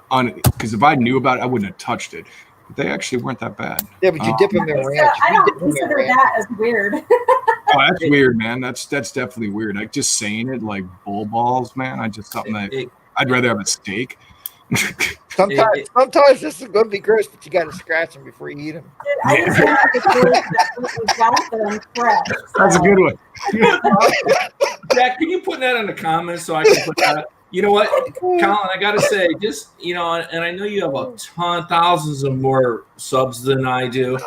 because if I knew about it, I wouldn't have touched it. But they actually weren't that bad. Yeah, but you dip them in ranch. I don't consider that as weird. Oh, that's weird, man. That's definitely weird. Like just saying it like bull balls, man. I'd rather have a steak. Sometimes this is going to be gross, but you got to scratch them before you eat them. I just want to got them fresh. That's a good one. Jack, can you put that in the comments so I can put that? You know what, Colin, I got to say, just, and I know you have thousands of more subs than I do,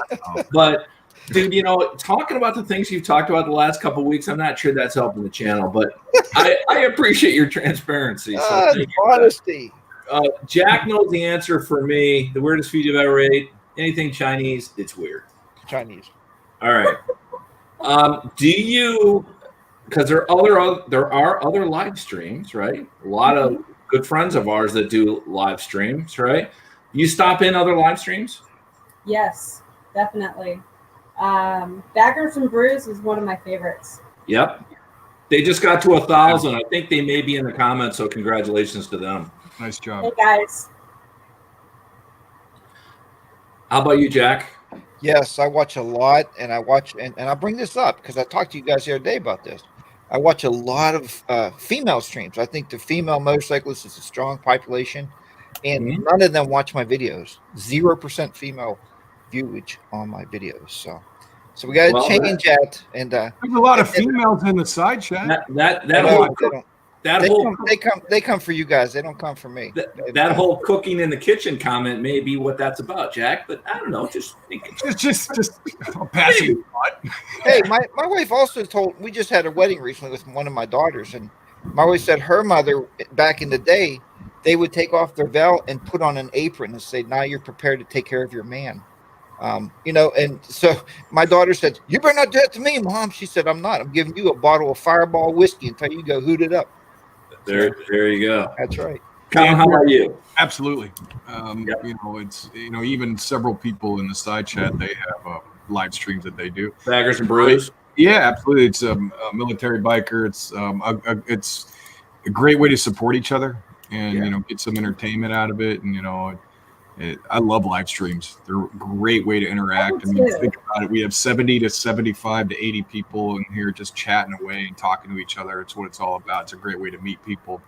but dude, talking about the things you've talked about the last couple of weeks, I'm not sure that's helping the channel, but I appreciate your transparency. So honesty. Jack knows the answer for me. The weirdest food you've ever ate, anything Chinese, it's weird. Chinese. All right. Do you, because there are other live streams, right? A lot of good friends of ours that do live streams, right? You stop in other live streams? Yes, definitely. Baggers and Brews is one of my favorites. Yep. They just got to 1,000. I think they may be in the comments, so congratulations to them. Nice job. Hey, guys. How about you, Jack? Yes, I watch a lot, and I bring this up because I talked to you guys the other day about this. I watch a lot of female streams. I think the female motorcyclist is a strong population, and none of them watch my videos. 0% female viewage on my videos. So we got to change that. And there's a lot of females in the side chat. They come for you guys. They don't come for me. That whole cooking in the kitchen comment may be what that's about, Jack. But I don't know. Just passing thought. Hey, my wife also told. We just had a wedding recently with one of my daughters, and my wife said her mother back in the day, they would take off their veil and put on an apron and say, "Now you're prepared to take care of your man." And so my daughter said, "You better not do that to me, Mom." She said, "I'm not. I'm giving you a bottle of Fireball whiskey until you go hoot it up." There you go. That's right. Colin, how are you? Absolutely. It's even several people in the side chat, they have live streams that they do. Baggers and Brews. Yeah, absolutely. It's a military biker. It's a great way to support each other and get some entertainment out of it. And I love live streams. They're a great way to interact. Think about it. We have 70 to 75 to 80 people in here just chatting away and talking to each other. It's what it's all about. It's a great way to meet people.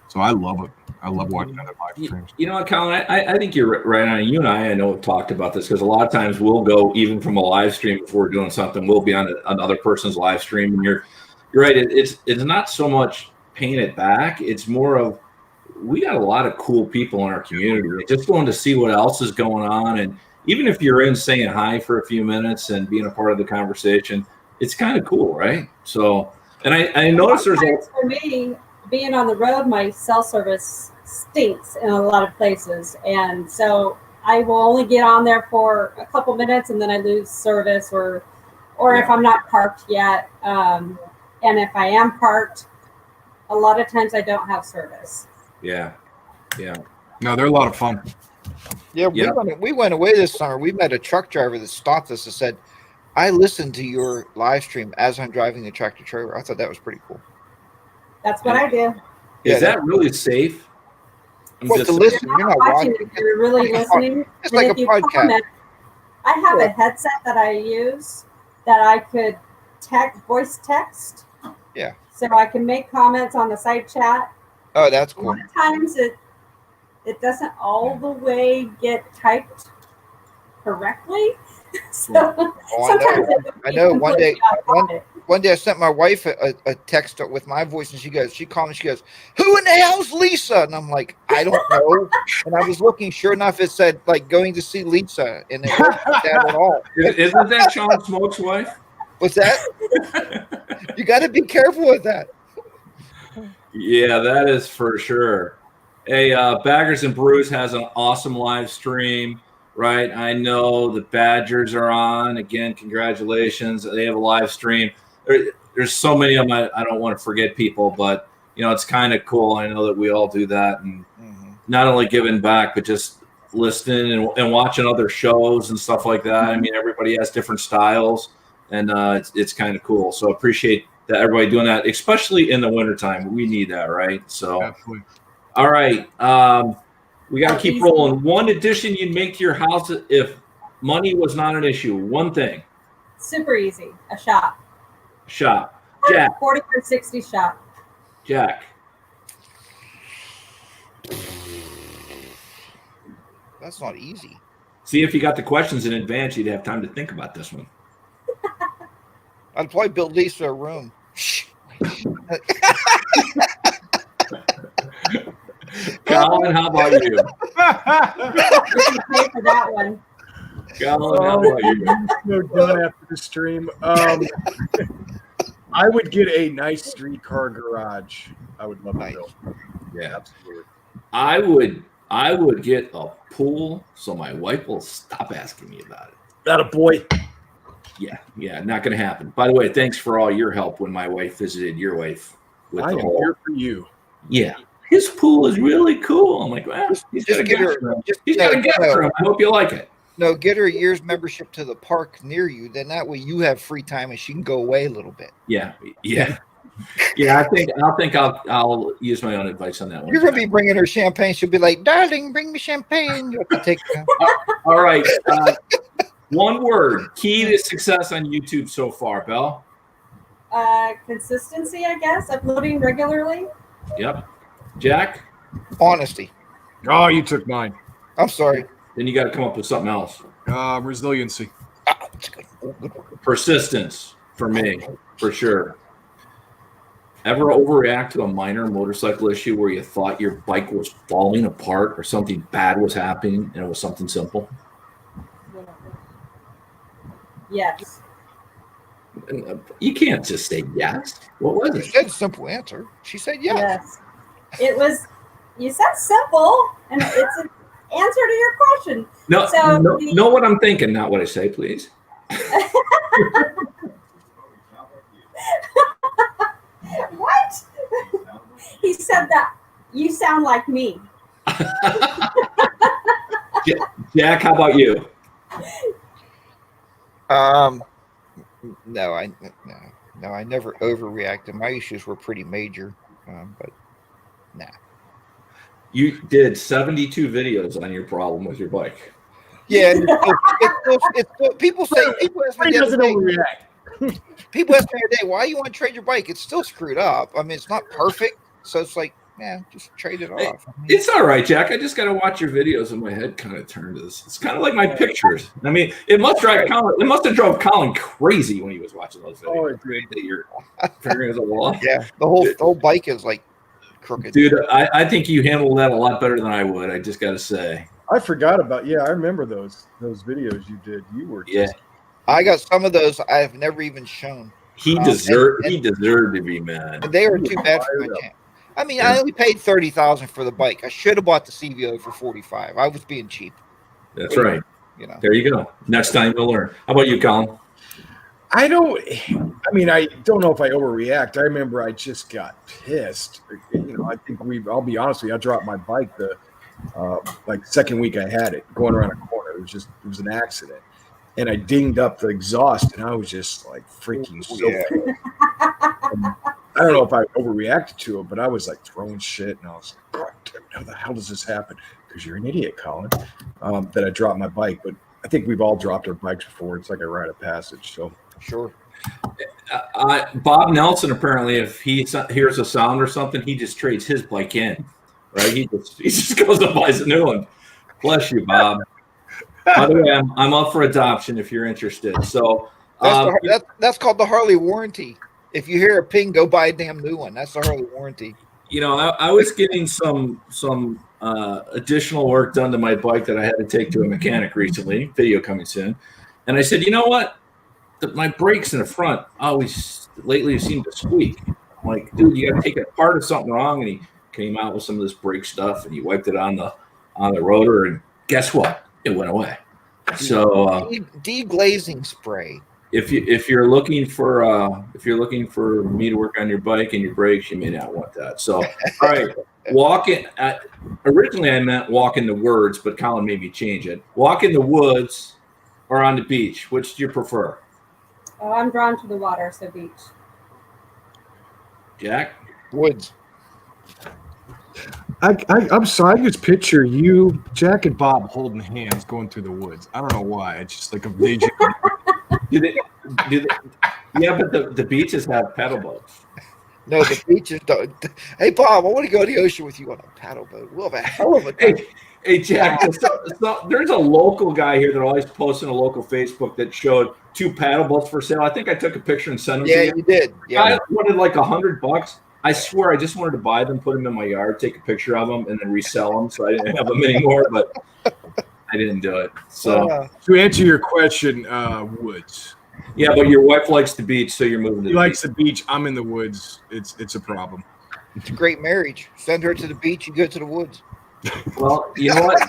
So I love it. I love watching other live streams. You know what, Colin? I think you're right on. You and I know, have talked about this because a lot of times we'll go even from a live stream if we're doing something. We'll be on another person's live stream, and you're right. It's not so much paying it back. It's more of we got a lot of cool people in our community. Just going to see what else is going on, and even if you're in saying hi for a few minutes and being a part of the conversation, it's kind of cool, right? So And I noticed there's Sometimes for me, being on the road, my cell service stinks in a lot of places, and so I will only get on there for a couple minutes, and then I lose service, or if I'm not parked yet, and if I am parked, a lot of times I don't have service. Yeah. No, they're a lot of fun. Yeah, we went away this summer. We met a truck driver that stopped us and said, "I listened to your live stream as I'm driving the tractor trailer." I thought that was pretty cool. That's what I do. Is that really safe? What, to listen? You're not watching. If you're really listening, It's like a podcast. I have a headset that I use that I could voice text. Yeah. So I can make comments on the side chat. Oh, that's A cool. lot of times it doesn't all the way get typed correctly. So sometimes I know. One day I sent my wife a text with my voice, and she called me. She goes, "Who in the hell's Lisa?" And I'm like, "I don't know." And I was looking. Sure enough, it said like going to see Lisa, and it wasn't that at all. Isn't that Sean Smoke's wife? What's that? You got to be careful with that. Yeah, that is for sure. Hey, Baggers and Brews has an awesome live stream, right? I know the Badgers are on. Again, congratulations. They have a live stream. There's so many of them. I don't want to forget people, but, it's kind of cool. I know that we all do that. And not only giving back, but just listening and watching other shows and stuff like that. I mean, everybody has different styles, and it's kind of cool. So appreciate that everybody doing that, especially in the wintertime. We need that, right? So, Absolutely. All right. We got to keep rolling. One addition you'd make to your house if money was not an issue. One thing. Super easy. A shop. Jack. 40 or 60 shop. Jack. That's not easy. See, if you got the questions in advance, you'd have time to think about this one. I'd probably build Lisa a room. Colin, how about you? Pay for that one. Colin, how about you? So done after the stream. I would get a nice streetcar garage. I would love to build. Yeah, Absolutely. I would get a pool so my wife will stop asking me about it. That a boy. Yeah, not going to happen. By the way, thanks for all your help when my wife visited your wife. I am here for you. Yeah, his pool is really cool. I'm like, well, he's got a guest room. I hope you like it. No, get her a year's membership to the park near you. Then that way you have free time and she can go away a little bit. Yeah. I think I'll use my own advice on that one. You're gonna be bringing her champagne. She'll be like, "Darling, bring me champagne." You have to take. All right. One word. Key to success on YouTube so far, Belle. Consistency, I guess. Uploading regularly. Yep. Jack. Honesty. Oh, you took mine. I'm sorry. Then you got to come up with something else. Resiliency. Persistence for me, for sure. Ever overreact to a minor motorcycle issue where you thought your bike was falling apart or something bad was happening and it was something simple? Yes. You can't just say yes. What was She it? said a simple answer. She said yes. Yes. It was. You said simple, and it's an answer to your question. Know what I'm thinking, not what I say, please. What? He said that you sound like me. Jack, how about you? No, I never overreacted. My issues were pretty major, but nah. You did 72 videos on your problem with your bike. Yeah, it's still people ask me the other day, people ask me the other day, why you want to trade your bike? It's still screwed up. I mean, it's not perfect, so it's like, just trade it off. It's all right, Jack. I just got to watch your videos and my head kind of turned to this. It's kind of like my pictures. I mean, it must have drove Colin crazy when he was watching those videos. Oh, it did. That your finger is a wall. Yeah, the whole bike is like crooked. Dude, I think you handled that a lot better than I would. I just got to say. I forgot about. Yeah, I remember those videos you did. You were Yeah. I got some of those I've never even shown. He deserved to be mad. And they are too bad for my channel. I mean, I only paid $30,000 for the bike. I should have bought the CVO for $45,000. I was being cheap. That's right. You know. There you go. Next time you'll learn. How about you, Colin? I don't know if I overreact. I remember I just got pissed. I think I'll be honest with you, I dropped my bike the second week I had it going around a corner. It was an accident. And I dinged up the exhaust and I was just like freaking so pissed. I don't know if I overreacted to it, but I was like throwing shit and I was like, God, how the hell does this happen? Because you're an idiot, Colin. That I dropped my bike. But I think we've all dropped our bikes before. It's like a rite of passage. So sure. Bob Nelson, apparently, if he hears a sound or something, he just trades his bike in, right? He just goes and buys a new one. Bless you, Bob. By the way, I'm up for adoption if you're interested. So that's called the Harley warranty. If you hear a ping, go buy a damn new one. That's the Harley warranty. I was getting some additional work done to my bike that I had to take to a mechanic recently. Video coming soon. And I said, you know what? My brakes in the front always lately seem to squeak. I'm like, dude, you got to take it apart or something wrong. And he came out with some of this brake stuff and he wiped it on the rotor. And guess what? It went away. So deglazing spray. If you're looking for me to work on your bike and your brakes, you may not want that. So all right, originally I meant walk in the woods, but Colin made me change it. Walk in the woods or on the beach. Which do you prefer? Oh, I'm drawn to the water, so beach. Jack? Woods. I'm sorry. I just picture you, Jack, and Bob holding hands going through the woods. I don't know why. It's just like a vision. do they, yeah, but the beaches have pedal boats. No, the beaches don't. Hey, Bob, I want to go to the ocean with you on a paddle boat. We'll have a hell of a time. Hey, Jack, there's a local guy here that always posts on a local Facebook that showed 2 paddle boats for sale. I think I took a picture and sent them to you. Yeah, you did. Yeah. I wanted like $100. I swear I just wanted to buy them, put them in my yard, take a picture of them, and then resell them. So I didn't have them anymore, but I didn't do it. So to answer your question, woods. Yeah, but your wife likes the beach, so you're moving to the beach. She likes the beach. I'm in the woods. It's a problem. It's a great marriage. Send her to the beach, you go to the woods. Well, you know what?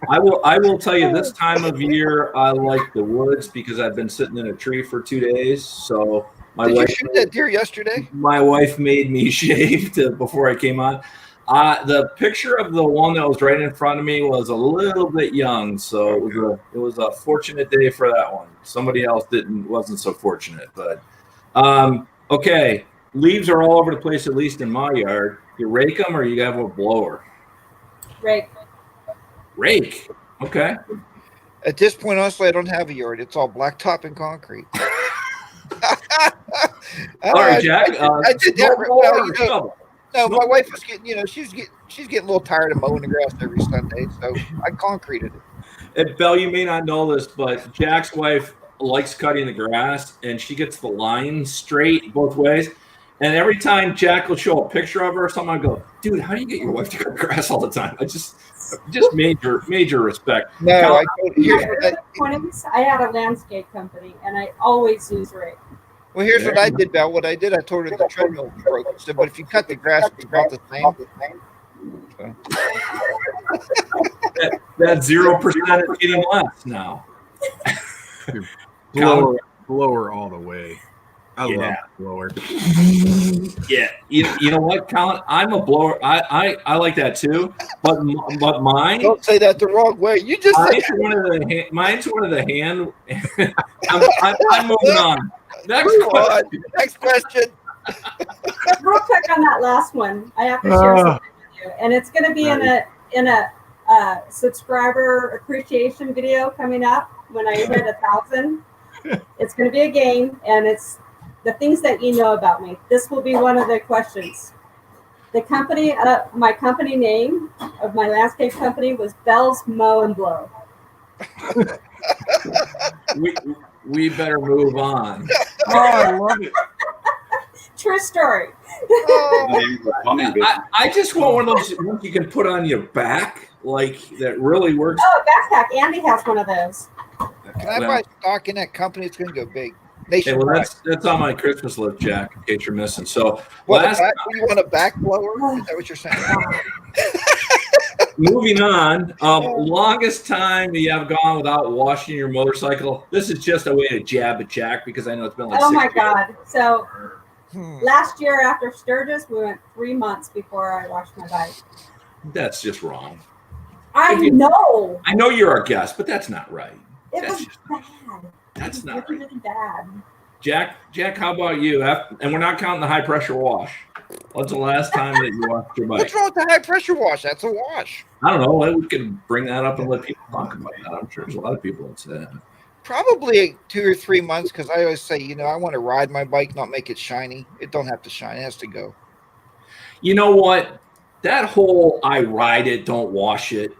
I will tell you, this time of year I like the woods because I've been sitting in a tree for 2 days. So Did you shoot that deer yesterday? My wife made me shave before I came on. The picture of the one that was right in front of me was a little bit young, so it was a fortunate day for that one. Somebody else wasn't so fortunate, but okay. Leaves are all over the place, at least in my yard. You rake them or you have a blower? Rake. Okay. At this point, honestly, I don't have a yard. It's all blacktop and concrete. All right, Jack. I did that. No, my wife was getting, she's getting a little tired of mowing the grass every Sunday, so I concreted it. And Belle, you may not know this, but Jack's wife likes cutting the grass, and she gets the line straight both ways. And every time Jack will show a picture of her or something, I go, dude, how do you get your wife to cut grass all the time? I just major respect. No, I had a landscape company, and I always use rake. Well, here's what I did, Belle. What I did, I told her the treadmill was broken. So, but if you cut the grass, it's about the same. So. That 0% is getting less now. Blower all the way. I love blower. Yeah, you know what, Colin? I'm a blower. I like that too. But mine. Don't say that the wrong way. You just. Mine's one of the hand. I'm moving on. Next question. Real quick on that last one, I have to share something with you, and it's going to be in a subscriber appreciation video coming up when I hit 1,000. It's going to be a game, and it's the things that you know about me. This will be one of the questions. The company, my company name of my landscape company was Bell's Mow and Blow. We better move on. Oh, I love it. True story. I just want one of those ones you can put on your back, like that really works. Oh, backpack. Andy has one of those. Can I buy stock in that company? It's going to go big. Hey, well, Nationwide. that's on my Christmas list, Jack, in case you're missing. So, What, last you want a back blower? Is that what you're saying? moving on, longest time you have gone without washing your motorcycle. This is just a way to jab at Jack because I know it's been like Oh 6 my years. God. So Hmm. last year after Sturgis, we went 3 months before I washed my bike. That's just wrong. I If you- know. I know you're our guest, but that's not right. It That's was just bad. that's It was not really, right. really bad. Jack, how about you? And we're not counting the high pressure wash. When's the last time that you washed your bike? What's wrong with the high pressure wash? That's a wash. I don't know. We could bring that up and let people talk about that. I'm sure there's a lot of people that say that. Probably 2 or 3 months because I always say, I want to ride my bike, not make it shiny. It don't have to shine. It has to go. You know what? That whole I ride it, don't wash it,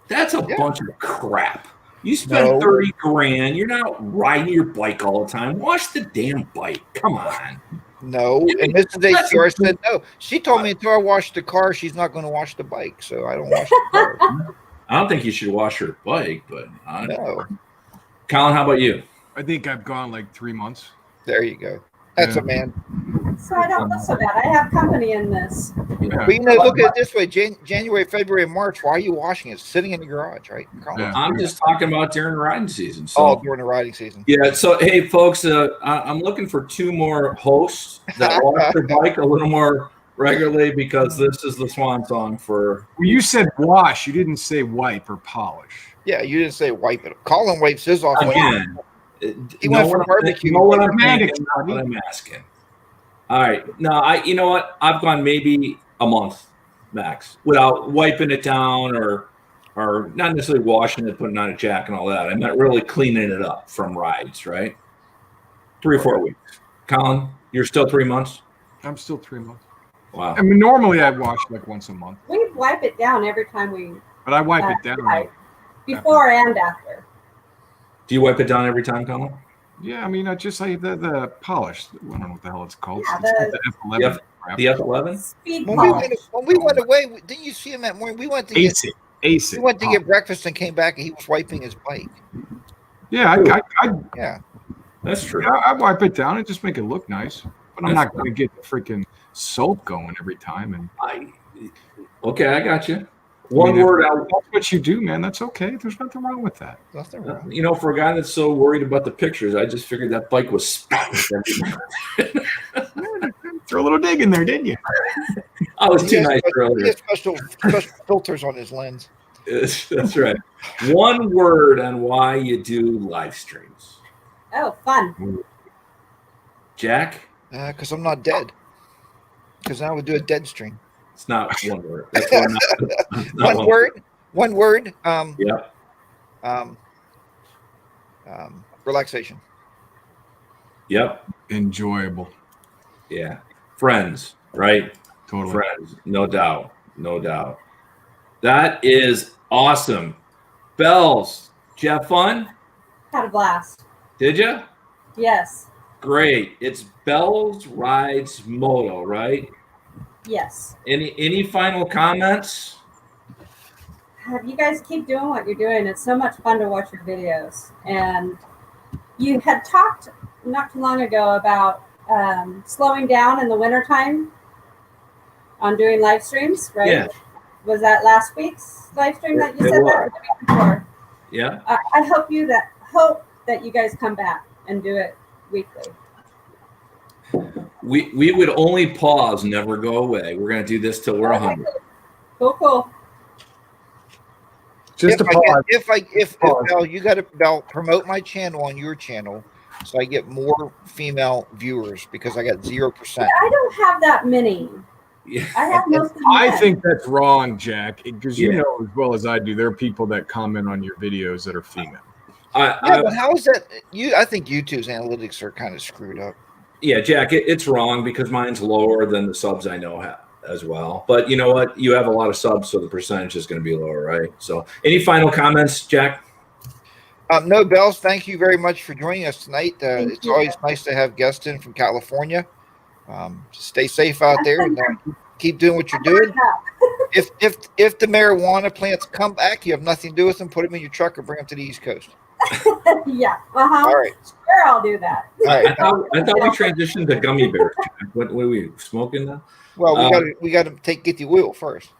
that's a bunch of crap. You spend No. 30 grand. You're not riding your bike all the time. Wash the damn bike. Come on. No. And Mrs. HDR said no. She told me until I wash the car, she's not going to wash the bike. So I don't wash the car. I don't think you should wash your bike, but No. Colin, how about you? I think I've gone like 3 months. There you go. That's Yeah. a man. So I don't look so bad. I have company in this. Yeah. But look at it this way: January, February, and March. Why are you washing it? It's sitting in the garage, right? Yeah. I'm just talking about during the riding season. Oh, So during the riding season. yeah. So hey, folks, I'm looking for 2 more hosts that wash their bike a little more regularly because this is the swan song for. Well, you said wash. You didn't say wipe or polish. Yeah, you didn't say wipe it. Colin wipes his off. Again, He went for barbecue. Know what I'm Romantic, thinking, not what I'm asking. All right. No, you know what? I've gone maybe a month max without wiping it down or not necessarily washing it, putting on a jack and all that. I meant really cleaning it up from rides, right? 3 or 4 weeks. Colin, you're still 3 months? I'm still 3 months. Wow. I mean, normally I wash like once a month, We wipe it down every time we but I wipe it down. ride, before and after. Do you wipe it down every time, Colin? Yeah, I mean, I just like the polish. I don't know what the hell it's called. Yeah, It's called the F11. crap. The F11? Speed When polish. we went away, didn't you see him that morning? We went to Ace it. Ace we it. went to get breakfast and came back, and he was wiping his bike. Yeah, Yeah. That's true. I wipe it down and just make it look nice. But I'm not going to get the freaking soap going every time. And Okay, I got you. One word out. That's what you do, man. That's okay. There's nothing wrong with that. Nothing wrong. You know, for a guy that's so worried about the pictures, I just figured that bike was spotless. Throw a little dig in there, didn't you? I was He too has nice special- he earlier. has special filters on his lens. That's right. One word on why you do live streams. Oh, fun. Jack, Because I'm not dead. Because I would do a dead stream. it's not one word. That's not One word. One word. Yeah. Relaxation. Yep. Enjoyable. Yeah. Friends, right? Totally. Friends. No doubt. No doubt. That is awesome. Bells, did you have fun? Had a blast. Did you? Yes. Great. It's BellsRidesMoto, right? Yes. Any final comments? You guys keep doing what you're doing. It's so much fun to watch your videos. And you had talked not too long ago about slowing down in the wintertime on doing live streams, right? Yeah. Was that last week's live stream that you It said was. that or the week before? Yeah. I hope that you guys come back and do it weekly. We would only pause, never go away. We're gonna do this till we're 100. Cool. Just a pause. If Bell, you got to promote my channel on your channel, so I get more female viewers because I got 0%. I don't have that many. Yeah. I have mostly I men. think that's wrong, Jack, because you Yeah. know as well as I do, there are people that comment on your videos that are female. Yeah, but how is that? I think YouTube's analytics are kind of screwed up. Yeah, Jack, it's wrong because mine's lower than the subs I know as well. But you know what? You have a lot of subs, so the percentage is going to be lower, right? So, any final comments, Jack? No, Bells, thank you very much for joining us tonight. It's you. always nice to have guests in from California. Stay safe out there and keep doing what you're doing. If the marijuana plants come back, you have nothing to do with them, put them in your truck or bring them to the East Coast. Yeah. Uh-huh. All right. Sure, I'll do that. All right. I thought we transitioned to gummy bears. What are we smoking now? Well, we got to get the wheel first.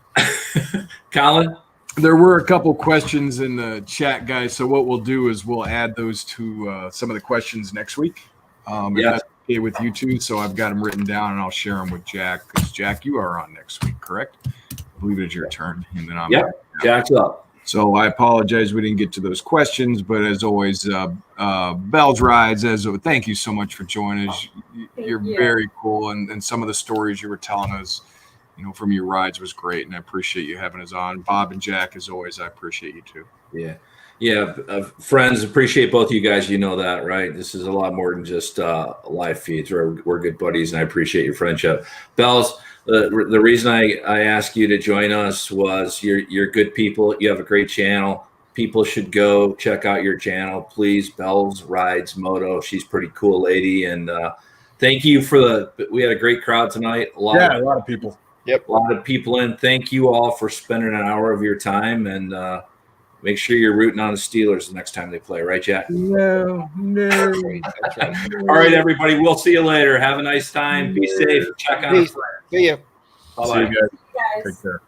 Colin? There were a couple questions in the chat, guys. So what we'll do is we'll add those to some of the questions next week. If that's okay with you two. So I've got them written down, and I'll share them with Jack. Because Jack, you are on next week, correct? I believe it's your turn, and then I'm. Yep. Jack's up. So I apologize we didn't get to those questions, but as always, Bells Rides. Thank you so much for joining us. You're very cool, and some of the stories you were telling us, from your rides was great, and I appreciate you having us on. Bob and Jack, as always, I appreciate you too. Yeah. Friends, appreciate both of you guys. You know that, right? This is a lot more than just live feeds. We're good buddies, and I appreciate your friendship. Bells, the reason I asked you to join us was you're good people. You have a great channel. People should go check out your channel, please. BellsRidesMoto. She's a pretty cool lady, and thank you we had a great crowd tonight. A lot of people. Yep. A lot of people in. Thank you all for spending an hour of your time, and make sure you're rooting on the Steelers the next time they play. Right, Jack? No. That's right. All right, everybody. We'll see you later. Have a nice time. Be safe. Check on a friend. See ya. Bye-bye. See you guys. Guys. Take care.